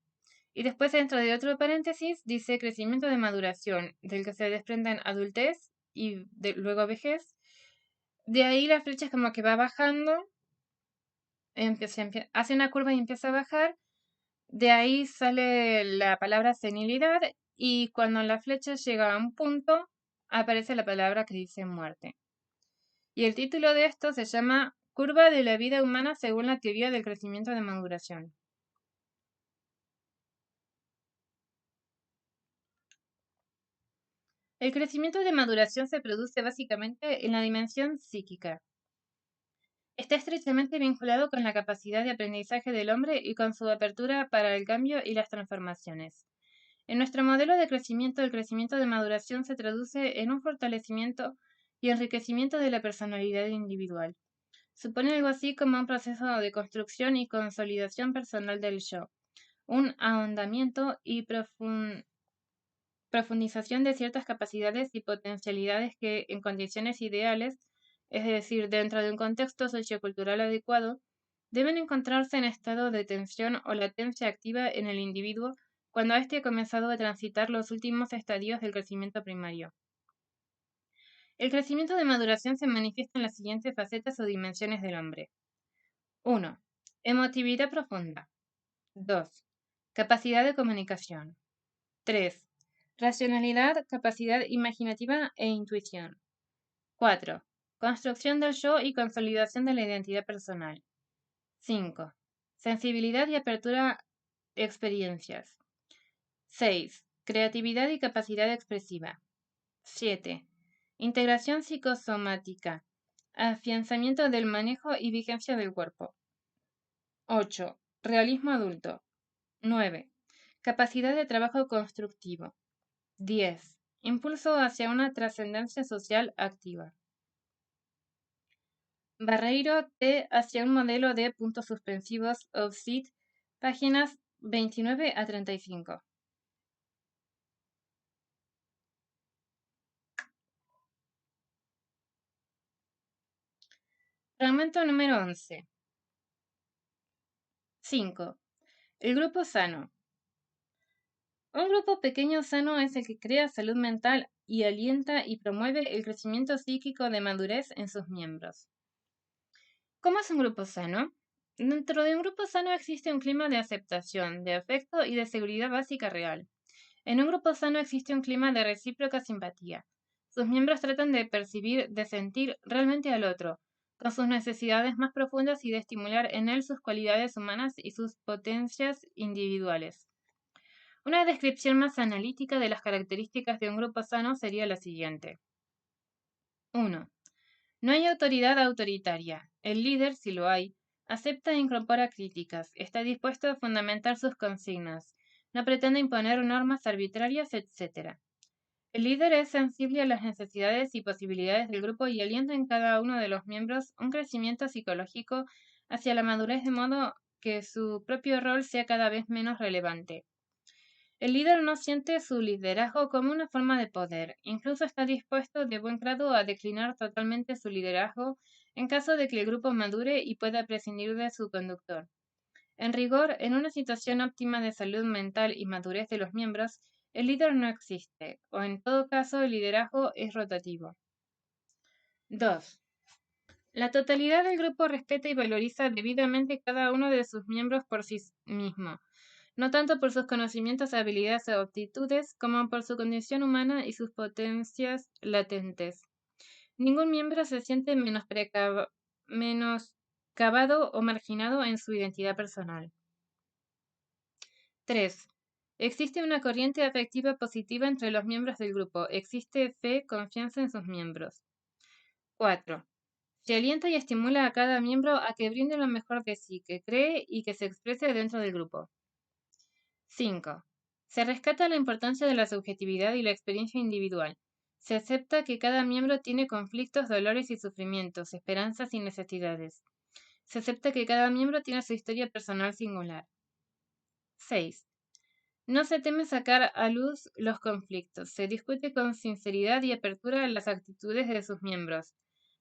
Y después dentro de otro paréntesis dice crecimiento de maduración, del que se desprenden adultez y luego vejez. De ahí la flecha es como que va bajando, hace una curva y empieza a bajar. De ahí sale la palabra senilidad y cuando la flecha llega a un punto aparece la palabra que dice muerte. Y el título de esto se llama Curva de la vida humana según la teoría del crecimiento de maduración. El crecimiento de maduración se produce básicamente en la dimensión psíquica. Está estrechamente vinculado con la capacidad de aprendizaje del hombre y con su apertura para el cambio y las transformaciones. En nuestro modelo de crecimiento, el crecimiento de maduración se traduce en un fortalecimiento y enriquecimiento de la personalidad individual. Supone algo así como un proceso de construcción y consolidación personal del yo, un ahondamiento y profundización de ciertas capacidades y potencialidades que, en condiciones ideales, es decir, dentro de un contexto sociocultural adecuado, deben encontrarse en estado de tensión o latencia activa en el individuo cuando éste ha comenzado a transitar los últimos estadios del crecimiento primario. El crecimiento de maduración se manifiesta en las siguientes facetas o dimensiones del hombre. 1. Emotividad profunda. 2. Capacidad de comunicación. 3. Racionalidad, capacidad imaginativa e intuición. 4. Construcción del yo y consolidación de la identidad personal. 5. Sensibilidad y apertura a experiencias. 6. Creatividad y capacidad expresiva. 7. Integración psicosomática. Afianzamiento del manejo y vigencia del cuerpo. 8. Realismo adulto. 9. Capacidad de trabajo constructivo. 10. Impulso hacia una trascendencia social activa. Barreiro T. hacia un modelo de puntos suspensivos offset, páginas 29 a 35. Fragmento número 11. 5. El grupo sano. Un grupo pequeño sano es el que crea salud mental y alienta y promueve el crecimiento psíquico de madurez en sus miembros. ¿Cómo es un grupo sano? Dentro de un grupo sano existe un clima de aceptación, de afecto y de seguridad básica real. En un grupo sano existe un clima de recíproca simpatía. Sus miembros tratan de percibir, de sentir realmente al otro, con sus necesidades más profundas y de estimular en él sus cualidades humanas y sus potencias individuales. Una descripción más analítica de las características de un grupo sano sería la siguiente. 1. No hay autoridad autoritaria. El líder, si lo hay, acepta e incorpora críticas, está dispuesto a fundamentar sus consignas, no pretende imponer normas arbitrarias, etc. El líder es sensible a las necesidades y posibilidades del grupo y alienta en cada uno de los miembros un crecimiento psicológico hacia la madurez de modo que su propio rol sea cada vez menos relevante. El líder no siente su liderazgo como una forma de poder, incluso está dispuesto de buen grado a declinar totalmente su liderazgo en caso de que el grupo madure y pueda prescindir de su conductor. En rigor, en una situación óptima de salud mental y madurez de los miembros, el líder no existe, o en todo caso el liderazgo es rotativo. 2. La totalidad del grupo respeta y valoriza debidamente cada uno de sus miembros por sí mismo, no tanto por sus conocimientos, habilidades o aptitudes, como por su condición humana y sus potencias latentes. Ningún miembro se siente menoscabado o marginado en su identidad personal. 3. Existe una corriente afectiva positiva entre los miembros del grupo. Existe fe, confianza en sus miembros. 4. Se alienta y estimula a cada miembro a que brinde lo mejor de sí, que cree y que se exprese dentro del grupo. 5. Se rescata la importancia de la subjetividad y la experiencia individual. Se acepta que cada miembro tiene conflictos, dolores y sufrimientos, esperanzas y necesidades. Se acepta que cada miembro tiene su historia personal singular. 6. No se teme sacar a luz los conflictos. Se discute con sinceridad y apertura las actitudes de sus miembros.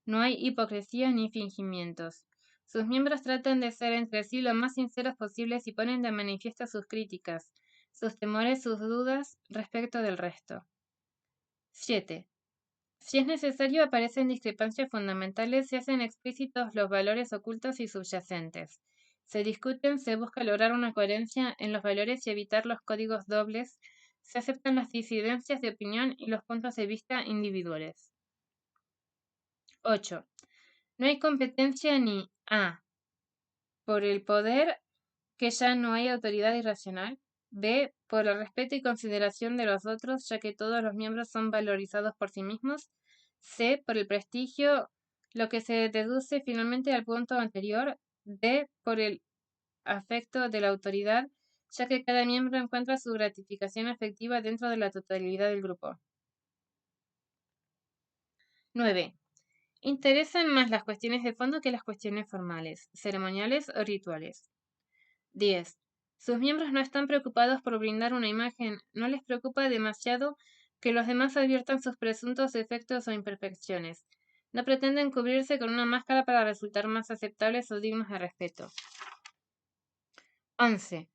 No hay hipocresía ni fingimientos. Sus miembros tratan de ser entre sí lo más sinceros posibles y ponen de manifiesto sus críticas, sus temores, sus dudas respecto del resto. 7. Si es necesario, aparecen discrepancias fundamentales, se hacen explícitos los valores ocultos y subyacentes. Se discuten, se busca lograr una coherencia en los valores y evitar los códigos dobles, se aceptan las disidencias de opinión y los puntos de vista individuales. 8. No hay competencia ni A. Por el poder, que ya no hay autoridad irracional. B. Por el respeto y consideración de los otros, ya que todos los miembros son valorizados por sí mismos. C. Por el prestigio, lo que se deduce finalmente al punto anterior. D. Por el afecto de la autoridad, ya que cada miembro encuentra su gratificación afectiva dentro de la totalidad del grupo. 9. Interesan más las cuestiones de fondo que las cuestiones formales, ceremoniales o rituales. 10. Sus miembros no están preocupados por brindar una imagen, no les preocupa demasiado que los demás adviertan sus presuntos defectos o imperfecciones. No pretenden cubrirse con una máscara para resultar más aceptables o dignos de respeto. 11.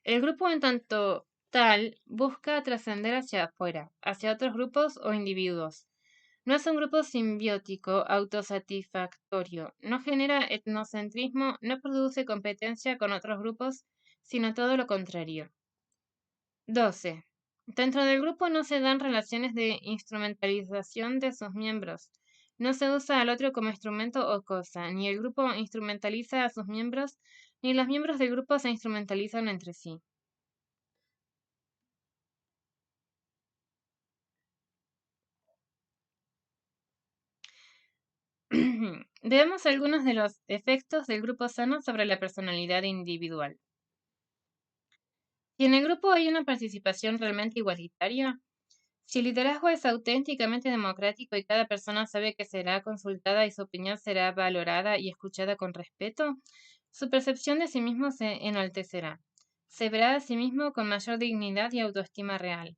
El grupo en tanto tal busca trascender hacia afuera, hacia otros grupos o individuos. No es un grupo simbiótico, autosatisfactorio, no genera etnocentrismo, no produce competencia con otros grupos, sino todo lo contrario. 12. Dentro del grupo no se dan relaciones de instrumentalización de sus miembros. No se usa al otro como instrumento o cosa, ni el grupo instrumentaliza a sus miembros, ni los miembros del grupo se instrumentalizan entre sí. Veamos algunos de los efectos del grupo sano sobre la personalidad individual. Si en el grupo hay una participación realmente igualitaria, si el liderazgo es auténticamente democrático y cada persona sabe que será consultada y su opinión será valorada y escuchada con respeto, su percepción de sí mismo se enaltecerá. Se verá a sí mismo con mayor dignidad y autoestima real.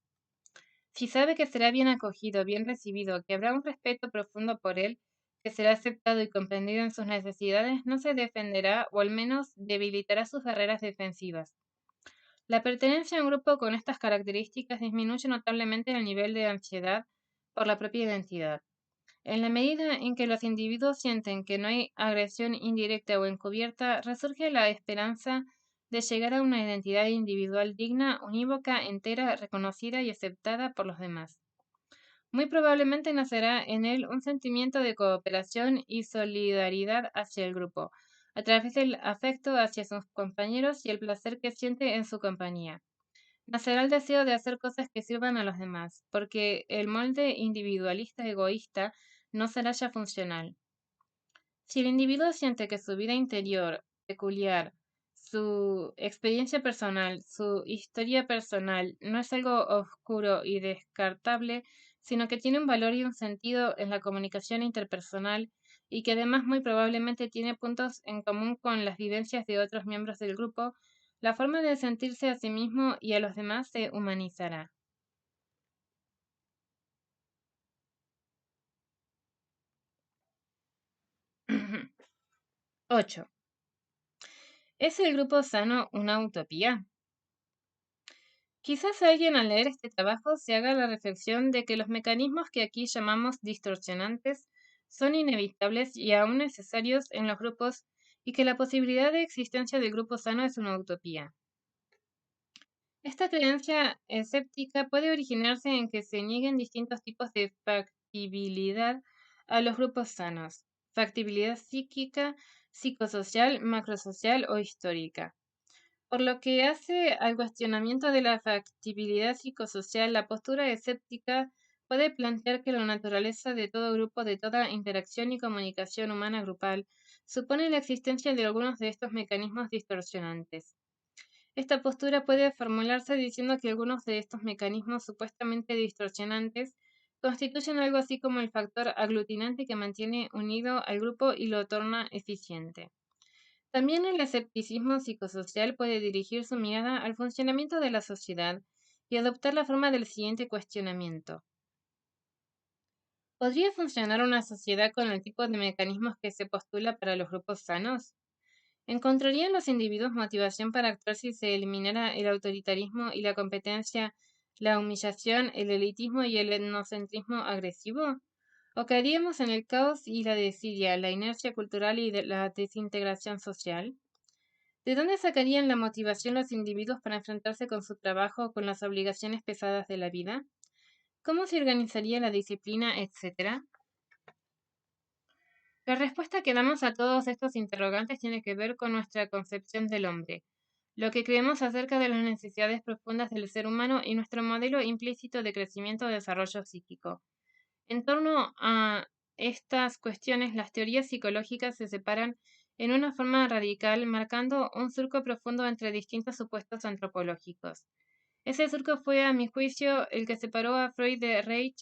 Si sabe que será bien acogido, bien recibido, que habrá un respeto profundo por él, que será aceptado y comprendido en sus necesidades, no se defenderá o al menos debilitará sus barreras defensivas. La pertenencia a un grupo con estas características disminuye notablemente el nivel de ansiedad por la propia identidad. En la medida en que los individuos sienten que no hay agresión indirecta o encubierta, resurge la esperanza de llegar a una identidad individual digna, unívoca, entera, reconocida y aceptada por los demás. Muy probablemente nacerá en él un sentimiento de cooperación y solidaridad hacia el grupo, a través del afecto hacia sus compañeros y el placer que siente en su compañía. Nacerá el deseo de hacer cosas que sirvan a los demás, porque el molde individualista egoísta no será ya funcional. Si el individuo siente que su vida interior, peculiar, su experiencia personal, su historia personal, no es algo oscuro y descartable, sino que tiene un valor y un sentido en la comunicación interpersonal y que además muy probablemente tiene puntos en común con las vivencias de otros miembros del grupo, la forma de sentirse a sí mismo y a los demás se humanizará. 8. ¿Es el grupo sano una utopía? Quizás alguien al leer este trabajo se haga la reflexión de que los mecanismos que aquí llamamos distorsionantes son inevitables y aún necesarios en los grupos y que la posibilidad de existencia del grupo sano es una utopía. Esta creencia escéptica puede originarse en que se nieguen distintos tipos de factibilidad a los grupos sanos, factibilidad psíquica, psicosocial, macrosocial o histórica. Por lo que hace al cuestionamiento de la factibilidad psicosocial, la postura escéptica puede plantear que la naturaleza de todo grupo, de toda interacción y comunicación humana grupal, supone la existencia de algunos de estos mecanismos distorsionantes. Esta postura puede formularse diciendo que algunos de estos mecanismos supuestamente distorsionantes constituyen algo así como el factor aglutinante que mantiene unido al grupo y lo torna eficiente. También el escepticismo psicosocial puede dirigir su mirada al funcionamiento de la sociedad y adoptar la forma del siguiente cuestionamiento. ¿Podría funcionar una sociedad con el tipo de mecanismos que se postula para los grupos sanos? ¿Encontrarían los individuos motivación para actuar si se eliminara el autoritarismo y la competencia, la humillación, el elitismo y el etnocentrismo agresivo? ¿O caeríamos en el caos y la desidia, la inercia cultural y la desintegración social? ¿De dónde sacarían la motivación los individuos para enfrentarse con su trabajo o con las obligaciones pesadas de la vida? ¿Cómo se organizaría la disciplina, etcétera? La respuesta que damos a todos estos interrogantes tiene que ver con nuestra concepción del hombre, lo que creemos acerca de las necesidades profundas del ser humano y nuestro modelo implícito de crecimiento o desarrollo psíquico. En torno a estas cuestiones, las teorías psicológicas se separan en una forma radical, marcando un surco profundo entre distintos supuestos antropológicos. Ese surco fue, a mi juicio, el que separó a Freud de Reich,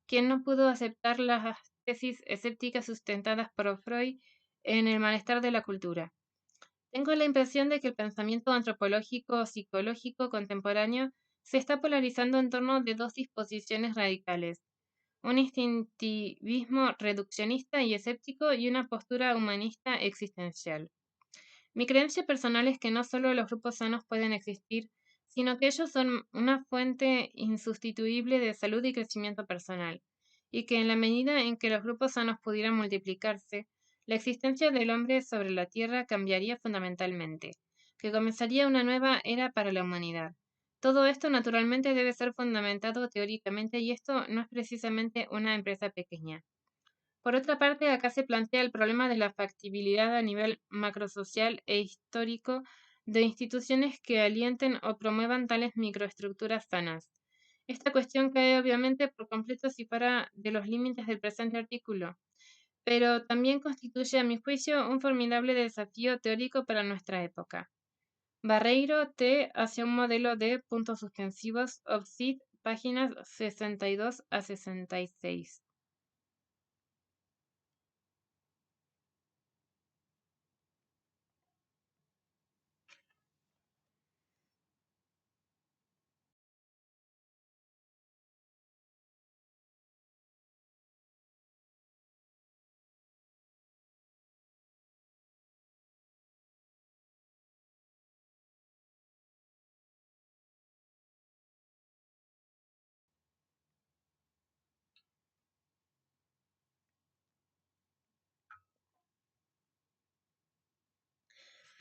quien no pudo aceptar las tesis escépticas sustentadas por Freud en el malestar de la cultura. Tengo la impresión de que el pensamiento antropológico o psicológico contemporáneo se está polarizando en torno de dos disposiciones radicales: un instintivismo reduccionista y escéptico y una postura humanista existencial. Mi creencia personal es que no solo los grupos sanos pueden existir, sino que ellos son una fuente insustituible de salud y crecimiento personal, y que en la medida en que los grupos sanos pudieran multiplicarse, la existencia del hombre sobre la Tierra cambiaría fundamentalmente, que comenzaría una nueva era para la humanidad. Todo esto naturalmente debe ser fundamentado teóricamente y esto no es precisamente una empresa pequeña. Por otra parte, acá se plantea el problema de la factibilidad a nivel macrosocial e histórico de instituciones que alienten o promuevan tales microestructuras sanas. Esta cuestión cae obviamente por completo si fuera de los límites del presente artículo. pero también constituye, a mi juicio, un formidable desafío teórico para nuestra época. Barreiro T. hacia un modelo de puntos suspensivos, OPSID, páginas 62 a 66.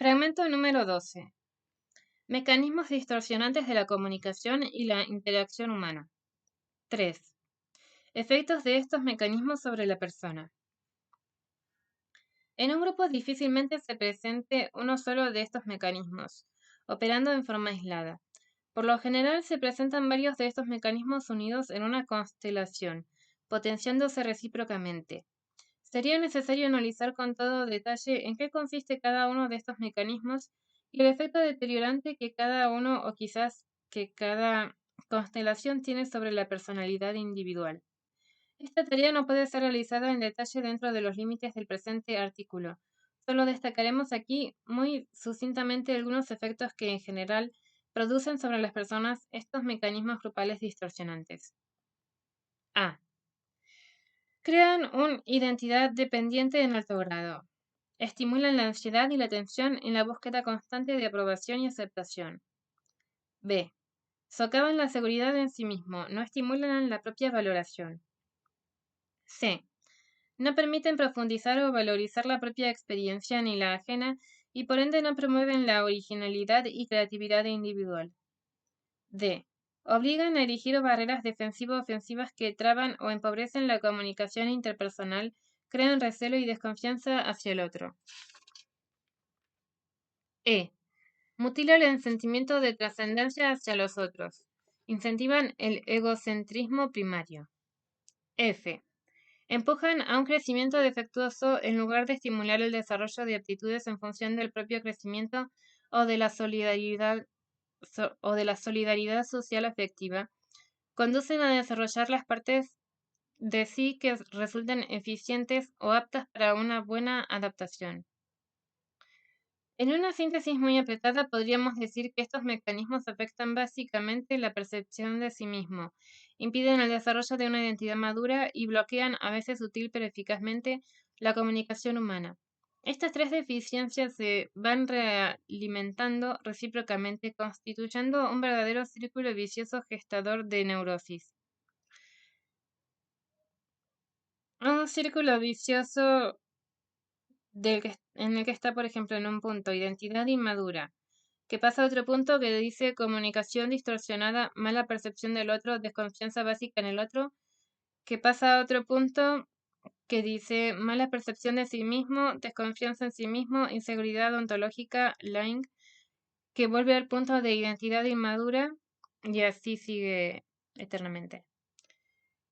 Fragmento número 12. Mecanismos distorsionantes de la comunicación y la interacción humana. 3. Efectos de estos mecanismos sobre la persona. En un grupo difícilmente se presente uno solo de estos mecanismos, operando en forma aislada. Por lo general se presentan varios de estos mecanismos unidos en una constelación, potenciándose recíprocamente. Sería necesario analizar con todo detalle en qué consiste cada uno de estos mecanismos y el efecto deteriorante que cada uno o quizás que cada constelación tiene sobre la personalidad individual. Esta tarea no puede ser realizada en detalle dentro de los límites del presente artículo. Solo destacaremos aquí muy sucintamente algunos efectos que en general producen sobre las personas estos mecanismos grupales distorsionantes. A. Crean una identidad dependiente en alto grado. Estimulan la ansiedad y la tensión en la búsqueda constante de aprobación y aceptación. B. Socavan la seguridad en sí mismo, no estimulan la propia valoración. C. No permiten profundizar o valorizar la propia experiencia ni la ajena y por ende no promueven la originalidad y creatividad individual. D. Obligan a erigir barreras defensivo-ofensivas que traban o empobrecen la comunicación interpersonal, crean recelo y desconfianza hacia el otro. E. Mutilan el sentimiento de trascendencia hacia los otros. Incentivan el egocentrismo primario. F. Empujan a un crecimiento defectuoso en lugar de estimular el desarrollo de aptitudes en función del propio crecimiento o de la solidaridad social afectiva. Conducen a desarrollar las partes de sí que resulten eficientes o aptas para una buena adaptación. En una síntesis muy apretada, podríamos decir que estos mecanismos afectan básicamente la percepción de sí mismo, impiden el desarrollo de una identidad madura y bloquean, a veces sutil pero eficazmente, la comunicación humana. Estas tres deficiencias se van realimentando recíprocamente, constituyendo un verdadero círculo vicioso gestador de neurosis. Un círculo vicioso en el que está, por ejemplo, en un punto identidad inmadura, que pasa a otro punto que dice comunicación distorsionada, mala percepción del otro, desconfianza básica en el otro, que pasa a otro punto que dice mala percepción de sí mismo, desconfianza en sí mismo, inseguridad ontológica, lying, que vuelve al punto de identidad inmadura y así sigue eternamente.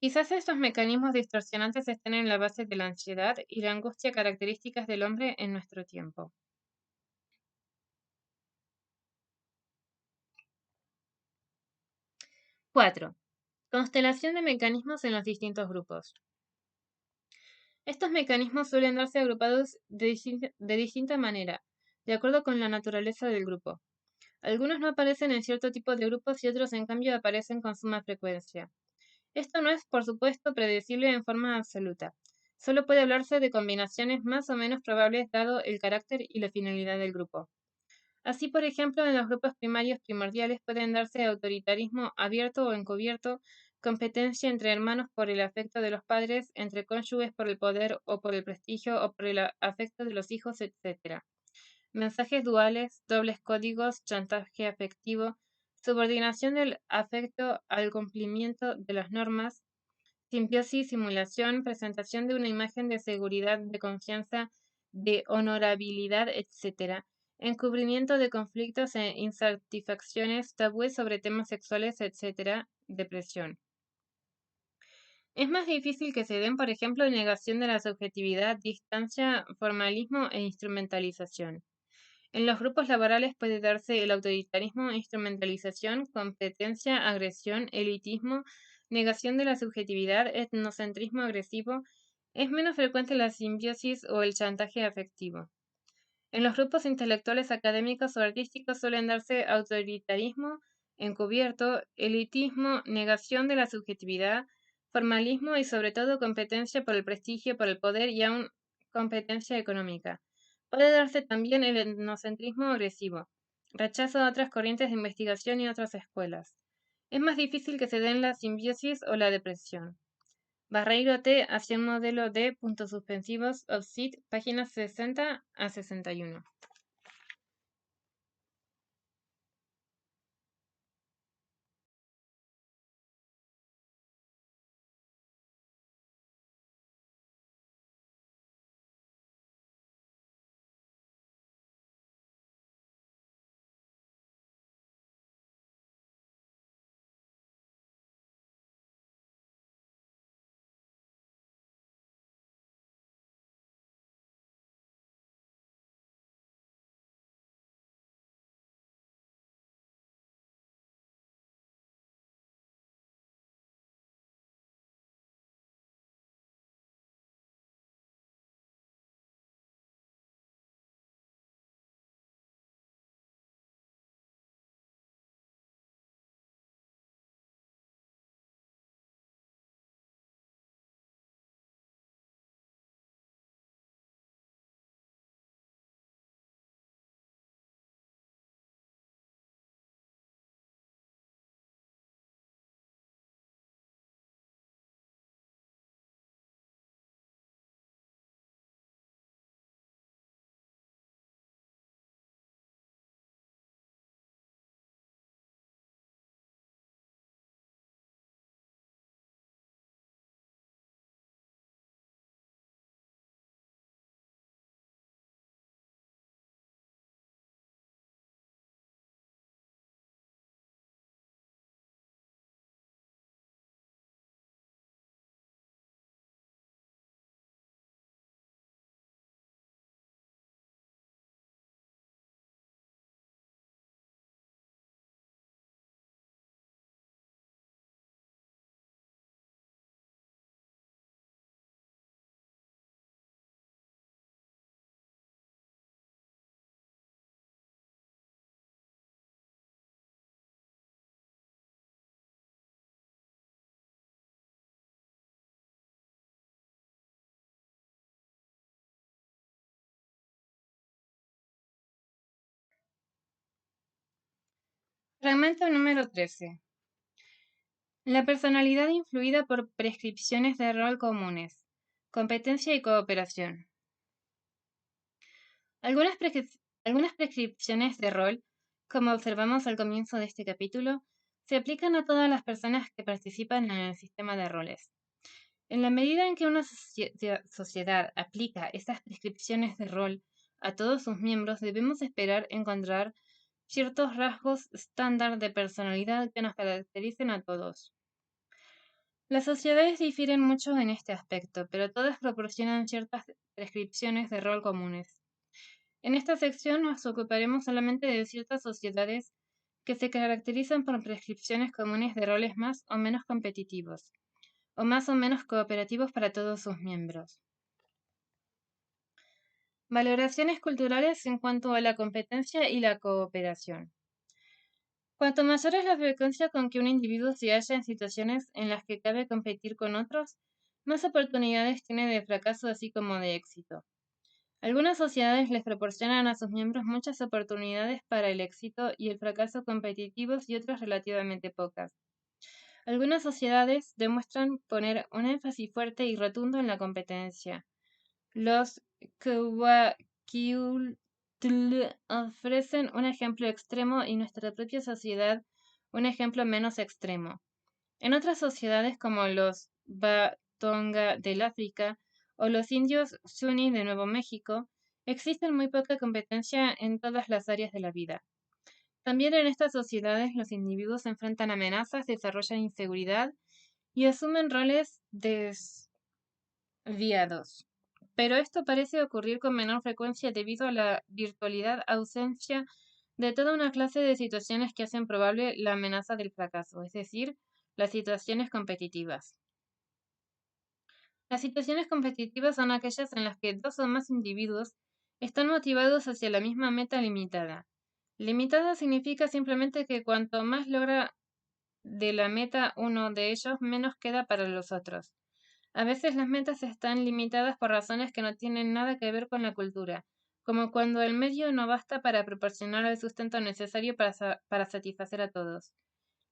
Quizás estos mecanismos distorsionantes estén en la base de la ansiedad y la angustia características del hombre en nuestro tiempo. 4. Constelación de mecanismos en los distintos grupos. Estos mecanismos suelen darse agrupados de distinta manera, de acuerdo con la naturaleza del grupo. Algunos no aparecen en cierto tipo de grupos y otros en cambio aparecen con suma frecuencia. Esto no es, por supuesto, predecible en forma absoluta. Solo puede hablarse de combinaciones más o menos probables dado el carácter y la finalidad del grupo. Así, por ejemplo, en los grupos primarios primordiales pueden darse autoritarismo abierto o encubierto, competencia entre hermanos por el afecto de los padres, entre cónyuges por el poder o por el prestigio o por el afecto de los hijos, etc. Mensajes duales, dobles códigos, chantaje afectivo, subordinación del afecto al cumplimiento de las normas, simbiosis, simulación, presentación de una imagen de seguridad, de confianza, de honorabilidad, etc. Encubrimiento de conflictos e insatisfacciones, tabúes sobre temas sexuales, etc. Depresión. Es más difícil que se den, por ejemplo, negación de la subjetividad, distancia, formalismo e instrumentalización. En los grupos laborales puede darse el autoritarismo, instrumentalización, competencia, agresión, elitismo, negación de la subjetividad, etnocentrismo agresivo. Es menos frecuente la simbiosis o el chantaje afectivo. En los grupos intelectuales académicos o artísticos suelen darse autoritarismo encubierto, elitismo, negación de la subjetividad, formalismo y sobre todo competencia por el prestigio, por el poder y aún competencia económica. Puede darse también el etnocentrismo agresivo, rechazo a otras corrientes de investigación y otras escuelas. Es más difícil que se den la simbiosis o la depresión. Barreiro T. hacia un modelo de puntos suspensivos OPSIT, páginas 60 a 61. Fragmento número 13. La personalidad influida por prescripciones de rol comunes. Competencia y cooperación. Algunas prescripciones de rol, como observamos al comienzo de este capítulo, se aplican a todas las personas que participan en el sistema de roles. En la medida en que una sociedad aplica estas prescripciones de rol a todos sus miembros, debemos esperar encontrar ciertos rasgos estándar de personalidad que nos caractericen a todos. Las sociedades difieren mucho en este aspecto, pero todas proporcionan ciertas prescripciones de rol comunes. En esta sección nos ocuparemos solamente de ciertas sociedades que se caracterizan por prescripciones comunes de roles más o menos competitivos, o más o menos cooperativos para todos sus miembros. Valoraciones culturales en cuanto a la competencia y la cooperación. Cuanto mayor es la frecuencia con que un individuo se halla en situaciones en las que cabe competir con otros, más oportunidades tiene de fracaso así como de éxito. Algunas sociedades les proporcionan a sus miembros muchas oportunidades para el éxito y el fracaso competitivos y otras relativamente pocas. Algunas sociedades demuestran poner un énfasis fuerte y rotundo en la competencia. Los Kwakiutl ofrecen un ejemplo extremo y nuestra propia sociedad un ejemplo menos extremo. En otras sociedades como los Batonga del África o los indios Zuni de Nuevo México, existe muy poca competencia en todas las áreas de la vida. También en estas sociedades los individuos enfrentan amenazas, desarrollan inseguridad y asumen roles desviados. Pero esto parece ocurrir con menor frecuencia debido a la virtualidad ausencia de toda una clase de situaciones que hacen probable la amenaza del fracaso, es decir, las situaciones competitivas. Las situaciones competitivas son aquellas en las que dos o más individuos están motivados hacia la misma meta limitada. Limitada significa simplemente que cuanto más logra de la meta uno de ellos, menos queda para los otros. A veces las metas están limitadas por razones que no tienen nada que ver con la cultura, como cuando el medio no basta para proporcionar el sustento necesario para satisfacer a todos.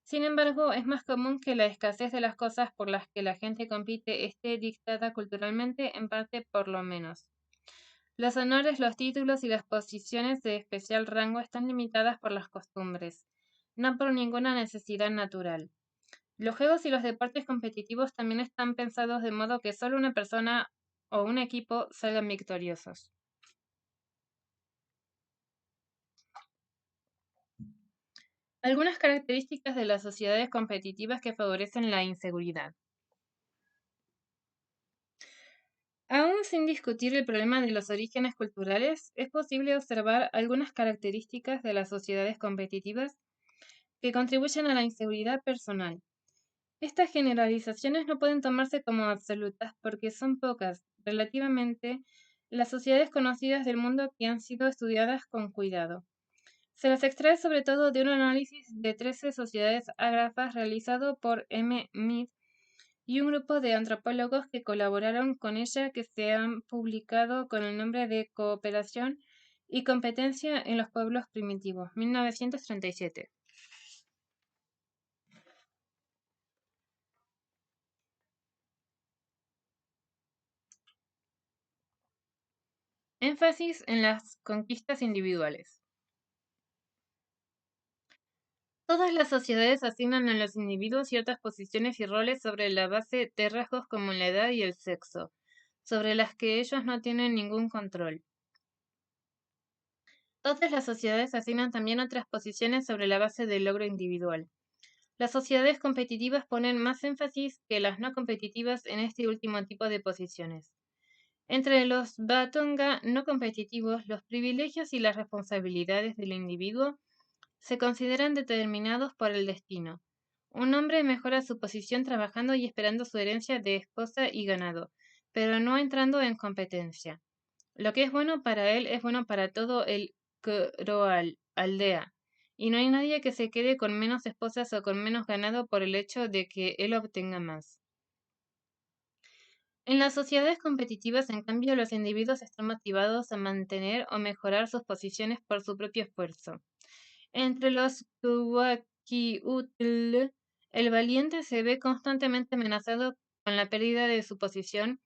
Sin embargo, es más común que la escasez de las cosas por las que la gente compite esté dictada culturalmente, en parte por lo menos. Los honores, los títulos y las posiciones de especial rango están limitadas por las costumbres, no por ninguna necesidad natural. Los juegos y los deportes competitivos también están pensados de modo que solo una persona o un equipo salgan victoriosos. Algunas características de las sociedades competitivas que favorecen la inseguridad. Aún sin discutir el problema de los orígenes culturales, es posible observar algunas características de las sociedades competitivas que contribuyen a la inseguridad personal. Estas generalizaciones no pueden tomarse como absolutas porque son pocas, relativamente, las sociedades conocidas del mundo que han sido estudiadas con cuidado. Se las extrae sobre todo de un análisis de 13 sociedades ágrafas realizado por M. Mead y un grupo de antropólogos que colaboraron con ella que se han publicado con el nombre de Cooperación y Competencia en los Pueblos Primitivos, 1937. Énfasis en las conquistas individuales. Todas las sociedades asignan a los individuos ciertas posiciones y roles sobre la base de rasgos como la edad y el sexo, sobre las que ellos no tienen ningún control. Todas las sociedades asignan también otras posiciones sobre la base del logro individual. Las sociedades competitivas ponen más énfasis que las no competitivas en este último tipo de posiciones. Entre los Batonga no competitivos, los privilegios y las responsabilidades del individuo se consideran determinados por el destino. Un hombre mejora su posición trabajando y esperando su herencia de esposa y ganado, pero no entrando en competencia. Lo que es bueno para él es bueno para todo el Croal, aldea, y no hay nadie que se quede con menos esposas o con menos ganado por el hecho de que él obtenga más. En las sociedades competitivas, en cambio, los individuos están motivados a mantener o mejorar sus posiciones por su propio esfuerzo. Entre los Kuakiutl, el valiente se ve constantemente amenazado con la pérdida de su posición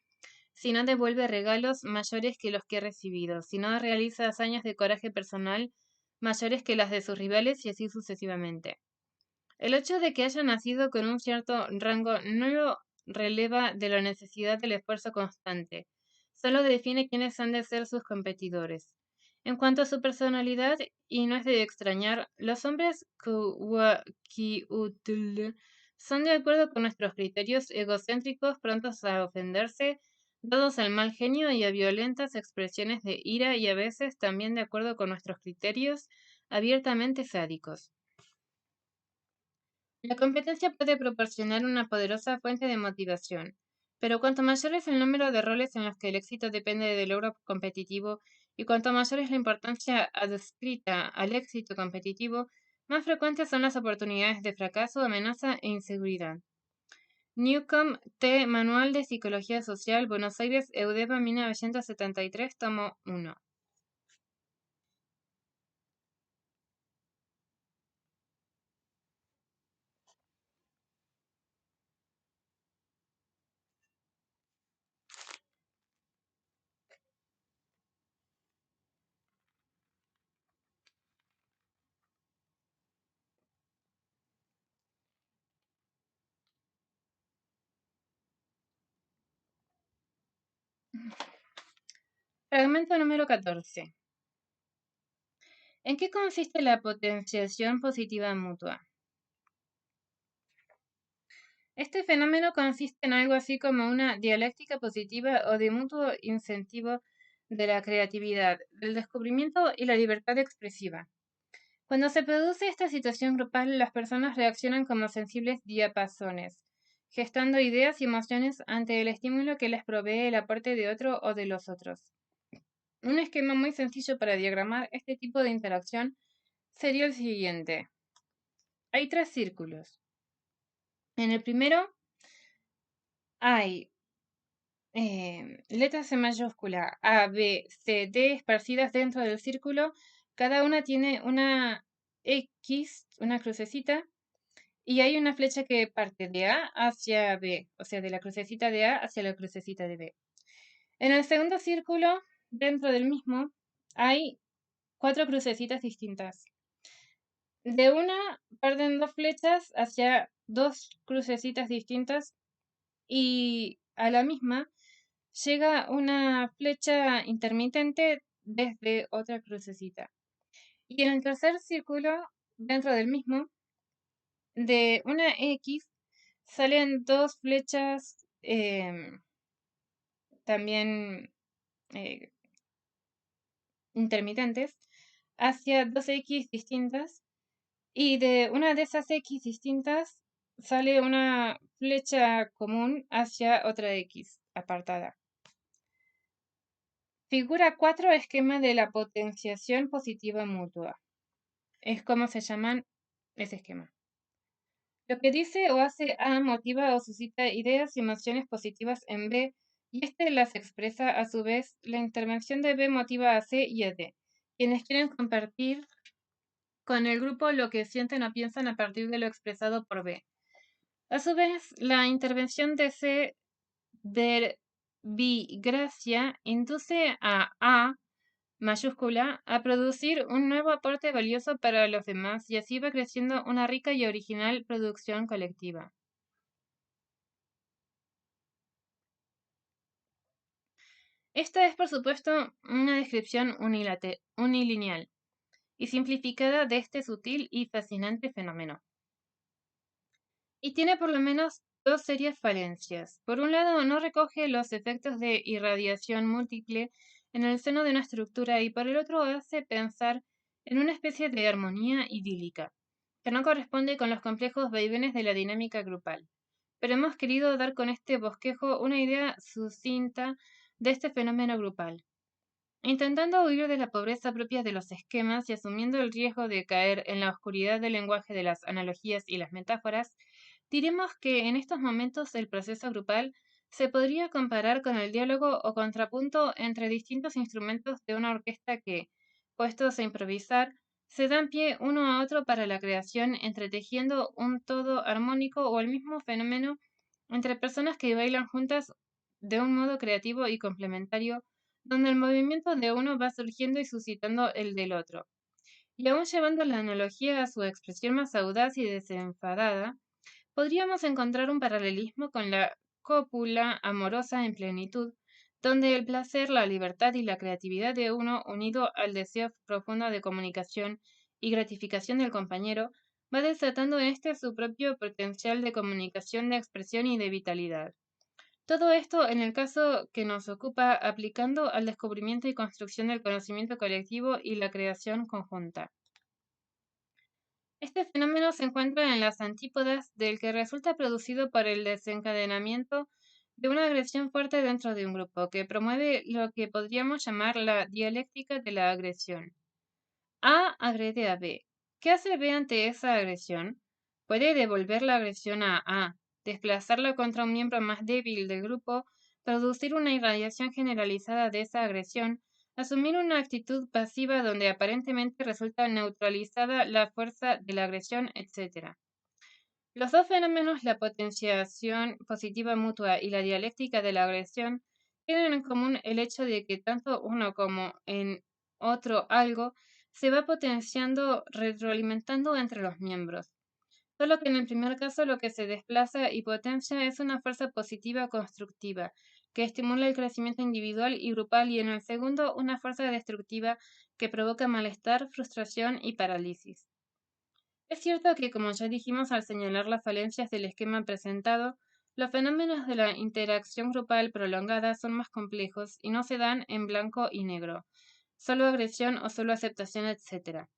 si no devuelve regalos mayores que los que ha recibido, si no realiza hazañas de coraje personal mayores que las de sus rivales y así sucesivamente. El hecho de que haya nacido con un cierto rango no lo releva de la necesidad del esfuerzo constante, solo define quiénes han de ser sus competidores. En cuanto a su personalidad, y no es de extrañar, los hombres Kuwakiutl son de acuerdo con nuestros criterios egocéntricos, prontos a ofenderse, dados al mal genio y a violentas expresiones de ira y a veces también de acuerdo con nuestros criterios, abiertamente sádicos. La competencia puede proporcionar una poderosa fuente de motivación, pero cuanto mayor es el número de roles en los que el éxito depende del logro competitivo y cuanto mayor es la importancia adscrita al éxito competitivo, más frecuentes son las oportunidades de fracaso, amenaza e inseguridad. Newcomb, T. Manual de Psicología Social, Buenos Aires, Eudeva, 1973, tomo 1. Fragmento número 14. ¿En qué consiste la potenciación positiva mutua? Este fenómeno consiste en algo así como una dialéctica positiva o de mutuo incentivo de la creatividad, del descubrimiento y la libertad expresiva. Cuando se produce esta situación grupal, las personas reaccionan como sensibles diapasones, gestando ideas y emociones ante el estímulo que les provee el aporte de otro o de los otros. Un esquema muy sencillo para diagramar este tipo de interacción sería el siguiente. Hay tres círculos. En el primero hay letras en mayúscula A, B, C, D esparcidas dentro del círculo. Cada una tiene una X, una crucecita, y hay una flecha que parte de A hacia B, o sea, de la crucecita de A hacia la crucecita de B. En el segundo círculo, dentro del mismo, hay cuatro crucecitas distintas. De una parten dos flechas hacia dos crucecitas distintas y a la misma llega una flecha intermitente desde otra crucecita. Y en el tercer círculo, dentro del mismo, de una X salen dos flechas también eh, intermitentes hacia dos X distintas. Y de una de esas X distintas sale una flecha común hacia otra X apartada. Figura 4, esquema de la potenciación positiva mutua. Es como se llaman ese esquema. Lo que dice o hace A motiva o suscita ideas y emociones positivas en B, y este las expresa a su vez. La intervención de B motiva a C y a D, quienes quieren compartir con el grupo lo que sienten o piensan a partir de lo expresado por B. A su vez, la intervención de C de Gracia induce a A mayúscula a producir un nuevo aporte valioso para los demás, y así va creciendo una rica y original producción colectiva. Esta es, por supuesto, una descripción unilineal y simplificada de este sutil y fascinante fenómeno. Y tiene por lo menos dos serias falencias. Por un lado, no recoge los efectos de irradiación múltiple en el seno de una estructura, y por el otro hace pensar en una especie de armonía idílica, que no corresponde con los complejos vaivenes de la dinámica grupal. Pero hemos querido dar con este bosquejo una idea sucinta de este fenómeno grupal. Intentando huir de la pobreza propia de los esquemas y asumiendo el riesgo de caer en la oscuridad del lenguaje de las analogías y las metáforas, diremos que en estos momentos el proceso grupal se podría comparar con el diálogo o contrapunto entre distintos instrumentos de una orquesta que, puestos a improvisar, se dan pie uno a otro para la creación, entretejiendo un todo armónico, o el mismo fenómeno entre personas que bailan juntas de un modo creativo y complementario, donde el movimiento de uno va surgiendo y suscitando el del otro. Y aún llevando la analogía a su expresión más audaz y desenfadada, podríamos encontrar un paralelismo con la cópula amorosa en plenitud, donde el placer, la libertad y la creatividad de uno, unido al deseo profundo de comunicación y gratificación del compañero, va desatando en este su propio potencial de comunicación, de expresión y de vitalidad. Todo esto en el caso que nos ocupa, aplicando al descubrimiento y construcción del conocimiento colectivo y la creación conjunta. Este fenómeno se encuentra en las antípodas del que resulta producido por el desencadenamiento de una agresión fuerte dentro de un grupo, que promueve lo que podríamos llamar la dialéctica de la agresión. A agrede a B. ¿Qué hace B ante esa agresión? Puede devolver la agresión a A, desplazarla contra un miembro más débil del grupo, producir una irradiación generalizada de esa agresión, asumir una actitud pasiva donde aparentemente resulta neutralizada la fuerza de la agresión, etc. Los dos fenómenos, la potenciación positiva mutua y la dialéctica de la agresión, tienen en común el hecho de que tanto uno como en otro algo se va potenciando, retroalimentando entre los miembros. Solo que en el primer caso lo que se desplaza y potencia es una fuerza positiva constructiva, que estimula el crecimiento individual y grupal, y en el segundo una fuerza destructiva que provoca malestar, frustración y parálisis. Es cierto que, como ya dijimos al señalar las falencias del esquema presentado, los fenómenos de la interacción grupal prolongada son más complejos y no se dan en blanco y negro, solo agresión o solo aceptación, etc.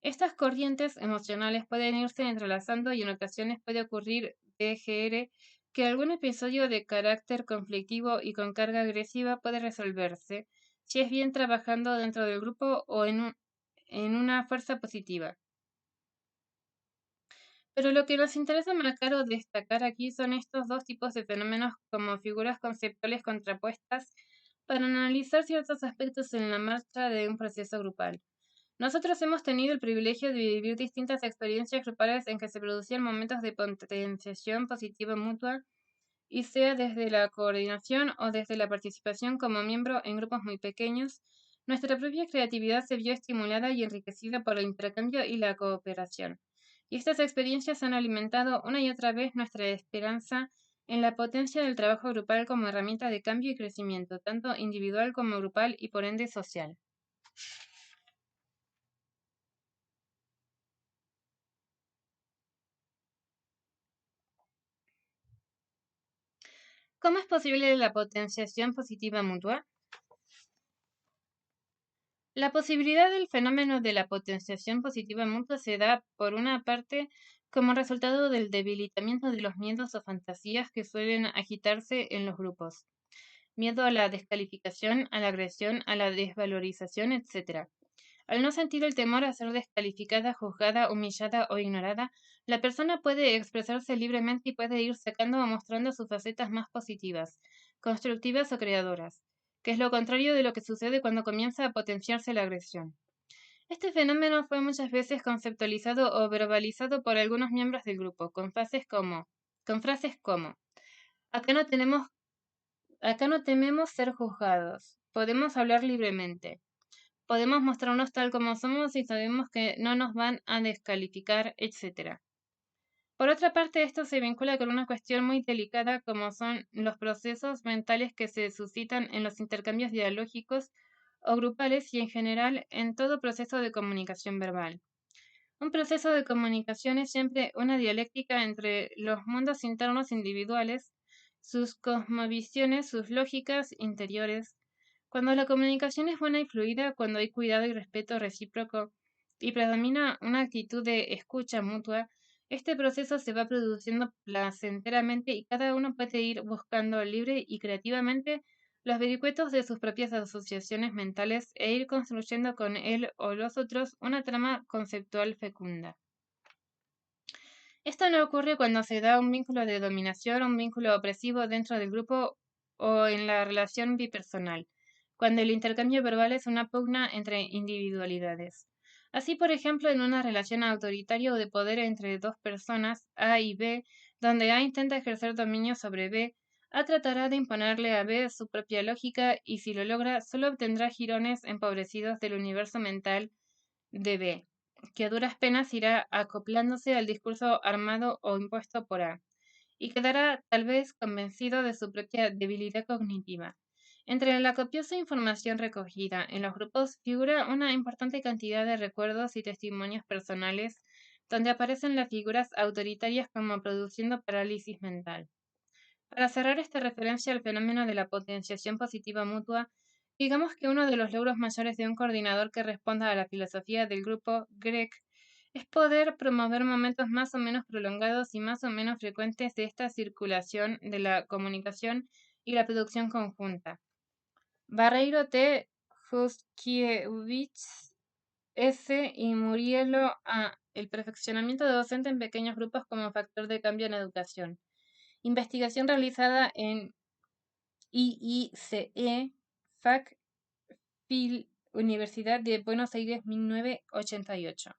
Estas corrientes emocionales pueden irse entrelazando y en ocasiones puede ocurrir DGR que algún episodio de carácter conflictivo y con carga agresiva puede resolverse si es bien trabajando dentro del grupo o en una fuerza positiva. Pero lo que nos interesa marcar o destacar aquí son estos dos tipos de fenómenos como figuras conceptuales contrapuestas para analizar ciertos aspectos en la marcha de un proceso grupal. Nosotros hemos tenido el privilegio de vivir distintas experiencias grupales en que se producían momentos de potenciación positiva mutua, y sea desde la coordinación o desde la participación como miembro en grupos muy pequeños, nuestra propia creatividad se vio estimulada y enriquecida por el intercambio y la cooperación. Y estas experiencias han alimentado una y otra vez nuestra esperanza en la potencia del trabajo grupal como herramienta de cambio y crecimiento, tanto individual como grupal y por ende social. ¿Cómo es posible la potenciación positiva mutua? La posibilidad del fenómeno de la potenciación positiva mutua se da, por una parte, como resultado del debilitamiento de los miedos o fantasías que suelen agitarse en los grupos. Miedo a la descalificación, a la agresión, a la desvalorización, etc. Al no sentir el temor a ser descalificada, juzgada, humillada o ignorada, la persona puede expresarse libremente y puede ir sacando o mostrando sus facetas más positivas, constructivas o creadoras, que es lo contrario de lo que sucede cuando comienza a potenciarse la agresión. Este fenómeno fue muchas veces conceptualizado o verbalizado por algunos miembros del grupo, con frases como, acá no tenemos, acá no tememos ser juzgados, podemos hablar libremente. Podemos mostrarnos tal como somos y sabemos que no nos van a descalificar, etc. Por otra parte, esto se vincula con una cuestión muy delicada como son los procesos mentales que se suscitan en los intercambios dialógicos o grupales y en general en todo proceso de comunicación verbal. Un proceso de comunicación es siempre una dialéctica entre los mundos internos individuales, sus cosmovisiones, sus lógicas interiores. Cuando la comunicación es buena y fluida, cuando hay cuidado y respeto recíproco y predomina una actitud de escucha mutua, este proceso se va produciendo placenteramente y cada uno puede ir buscando libre y creativamente los vericuetos de sus propias asociaciones mentales e ir construyendo con él o los otros una trama conceptual fecunda. Esto no ocurre cuando se da un vínculo de dominación o un vínculo opresivo dentro del grupo o en la relación bipersonal, cuando el intercambio verbal es una pugna entre individualidades. Así, por ejemplo, en una relación autoritaria o de poder entre dos personas, A y B, donde A intenta ejercer dominio sobre B, A tratará de imponerle a B su propia lógica y si lo logra, solo obtendrá jirones empobrecidos del universo mental de B, que a duras penas irá acoplándose al discurso armado o impuesto por A, y quedará tal vez convencido de su propia debilidad cognitiva. Entre la copiosa información recogida en los grupos figura una importante cantidad de recuerdos y testimonios personales donde aparecen las figuras autoritarias como produciendo parálisis mental. Para cerrar esta referencia al fenómeno de la potenciación positiva mutua, digamos que uno de los logros mayores de un coordinador que responda a la filosofía del grupo GREC es poder promover momentos más o menos prolongados y más o menos frecuentes de esta circulación de la comunicación y la producción conjunta. Barreiro T. Huskiewicz S. y Murielo A. El perfeccionamiento docente en pequeños grupos como factor de cambio en educación. Investigación realizada en IICE, FAC, PIL, Universidad de Buenos Aires, 1988.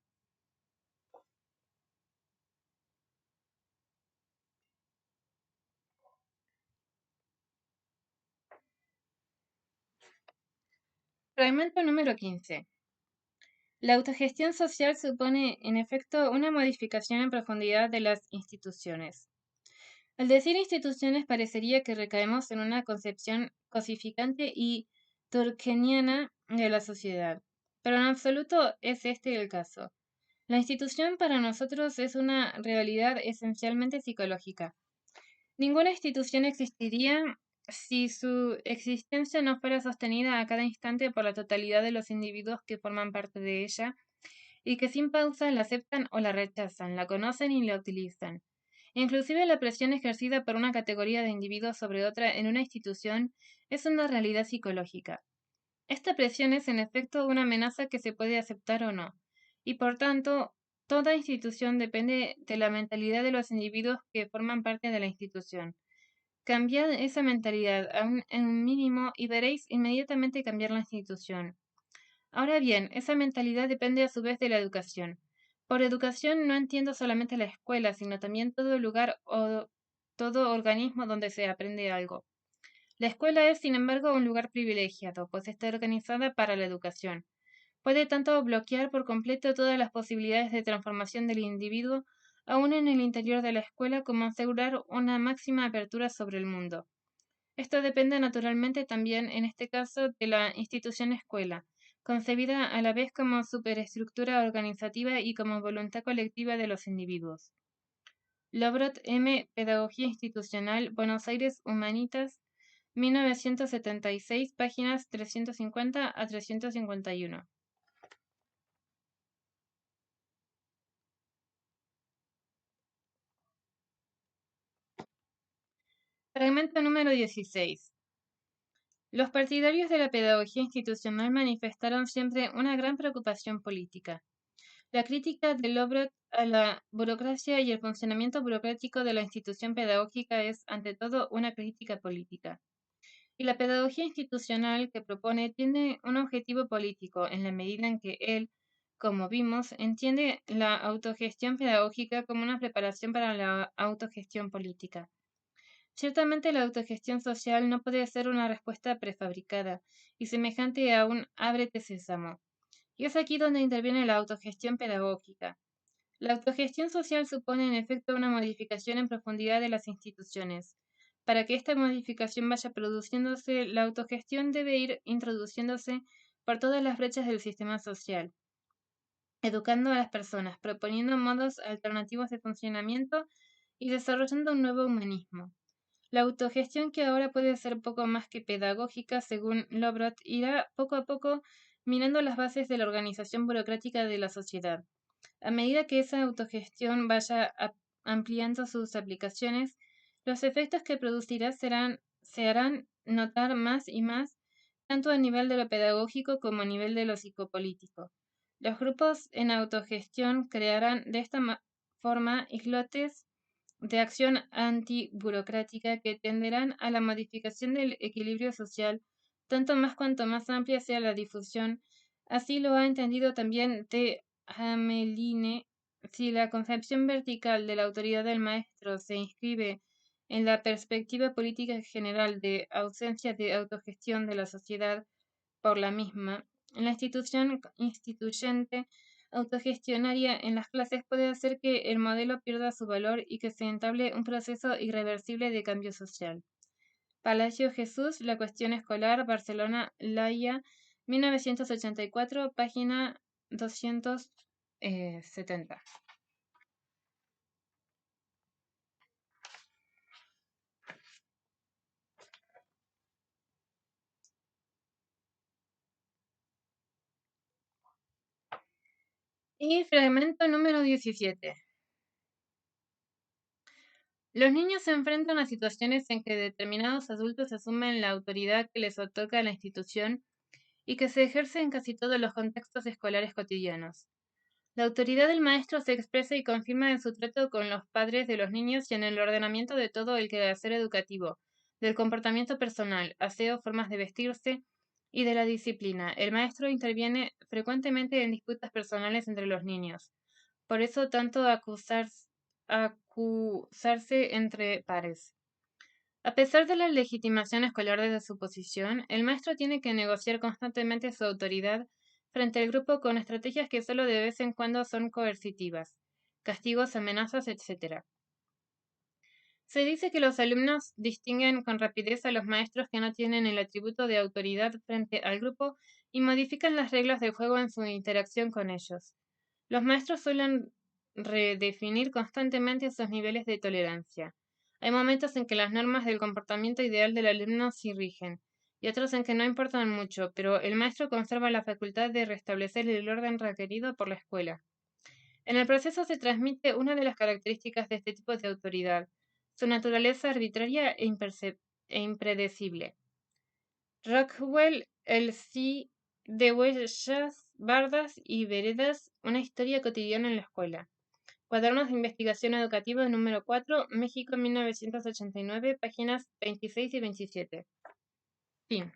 Fragmento número 15. La autogestión social supone, en efecto, una modificación en profundidad de las instituciones. Al decir instituciones parecería que recaemos en una concepción cosificante y turkeniana de la sociedad, pero en absoluto es este el caso. La institución para nosotros es una realidad esencialmente psicológica. Ninguna institución existiría si su existencia no fuera sostenida a cada instante por la totalidad de los individuos que forman parte de ella y que sin pausa la aceptan o la rechazan, la conocen y la utilizan. Inclusive la presión ejercida por una categoría de individuos sobre otra en una institución es una realidad psicológica. Esta presión es en efecto una amenaza que se puede aceptar o no, y por tanto, toda institución depende de la mentalidad de los individuos que forman parte de la institución. Cambiad esa mentalidad en un mínimo y veréis inmediatamente cambiar la institución. Ahora bien, esa mentalidad depende a su vez de la educación. Por educación no entiendo solamente la escuela, sino también todo lugar o todo organismo donde se aprende algo. La escuela es, sin embargo, un lugar privilegiado, pues está organizada para la educación. Puede tanto bloquear por completo todas las posibilidades de transformación del individuo, aún en el interior de la escuela, como asegurar una máxima apertura sobre el mundo. Esto depende naturalmente también, en este caso, de la institución escuela, concebida a la vez como superestructura organizativa y como voluntad colectiva de los individuos. Lobrot M. Pedagogía Institucional, Buenos Aires, Humanitas, 1976, páginas 350 a 351. Fragmento número 16. Los partidarios de la pedagogía institucional manifestaron siempre una gran preocupación política. La crítica de Lobrot a la burocracia y el funcionamiento burocrático de la institución pedagógica es, ante todo, una crítica política. Y la pedagogía institucional que propone tiene un objetivo político en la medida en que él, como vimos, entiende la autogestión pedagógica como una preparación para la autogestión política. Ciertamente la autogestión social no puede ser una respuesta prefabricada y semejante a un ábrete sésamo. Y es aquí donde interviene la autogestión pedagógica. La autogestión social supone en efecto una modificación en profundidad de las instituciones. Para que esta modificación vaya produciéndose, la autogestión debe ir introduciéndose por todas las brechas del sistema social, educando a las personas, proponiendo modos alternativos de funcionamiento y desarrollando un nuevo humanismo. La autogestión, que ahora puede ser poco más que pedagógica, según Lobrot, irá poco a poco minando las bases de la organización burocrática de la sociedad. A medida que esa autogestión vaya ampliando sus aplicaciones, los efectos que producirá se harán notar más y más, tanto a nivel de lo pedagógico como a nivel de lo psicopolítico. Los grupos en autogestión crearán de esta forma islotes de acción antiburocrática que tenderán a la modificación del equilibrio social, tanto más cuanto más amplia sea la difusión. Así lo ha entendido también de Hameline. Si la concepción vertical de la autoridad del maestro se inscribe en la perspectiva política general de ausencia de autogestión de la sociedad por la misma, la institución instituyente autogestionaria en las clases puede hacer que el modelo pierda su valor y que se entable un proceso irreversible de cambio social. Palacio Jesús, La cuestión escolar, Barcelona, La Haya, 1984, página 270. Y fragmento número 17. Los niños se enfrentan a situaciones en que determinados adultos asumen la autoridad que les otorga la institución y que se ejerce en casi todos los contextos escolares cotidianos. La autoridad del maestro se expresa y confirma en su trato con los padres de los niños y en el ordenamiento de todo el quehacer educativo, del comportamiento personal, aseo, formas de vestirse y de la disciplina. El maestro interviene frecuentemente en disputas personales entre los niños. Por eso tanto acusarse entre pares. A pesar de la legitimación escolar desde su posición, el maestro tiene que negociar constantemente su autoridad frente al grupo con estrategias que solo de vez en cuando son coercitivas, castigos, amenazas, etc. Se dice que los alumnos distinguen con rapidez a los maestros que no tienen el atributo de autoridad frente al grupo y modifican las reglas del juego en su interacción con ellos. Los maestros suelen redefinir constantemente esos niveles de tolerancia. Hay momentos en que las normas del comportamiento ideal del alumno sí rigen, y otros en que no importan mucho, pero el maestro conserva la facultad de restablecer el orden requerido por la escuela. En el proceso se transmite una de las características de este tipo de autoridad, su naturaleza arbitraria e impredecible. Rockwell, el sí de huellas, bardas y veredas, una historia cotidiana en la escuela. Cuadernos de Investigación Educativa número 4, México 1989, páginas 26 y 27. Fin.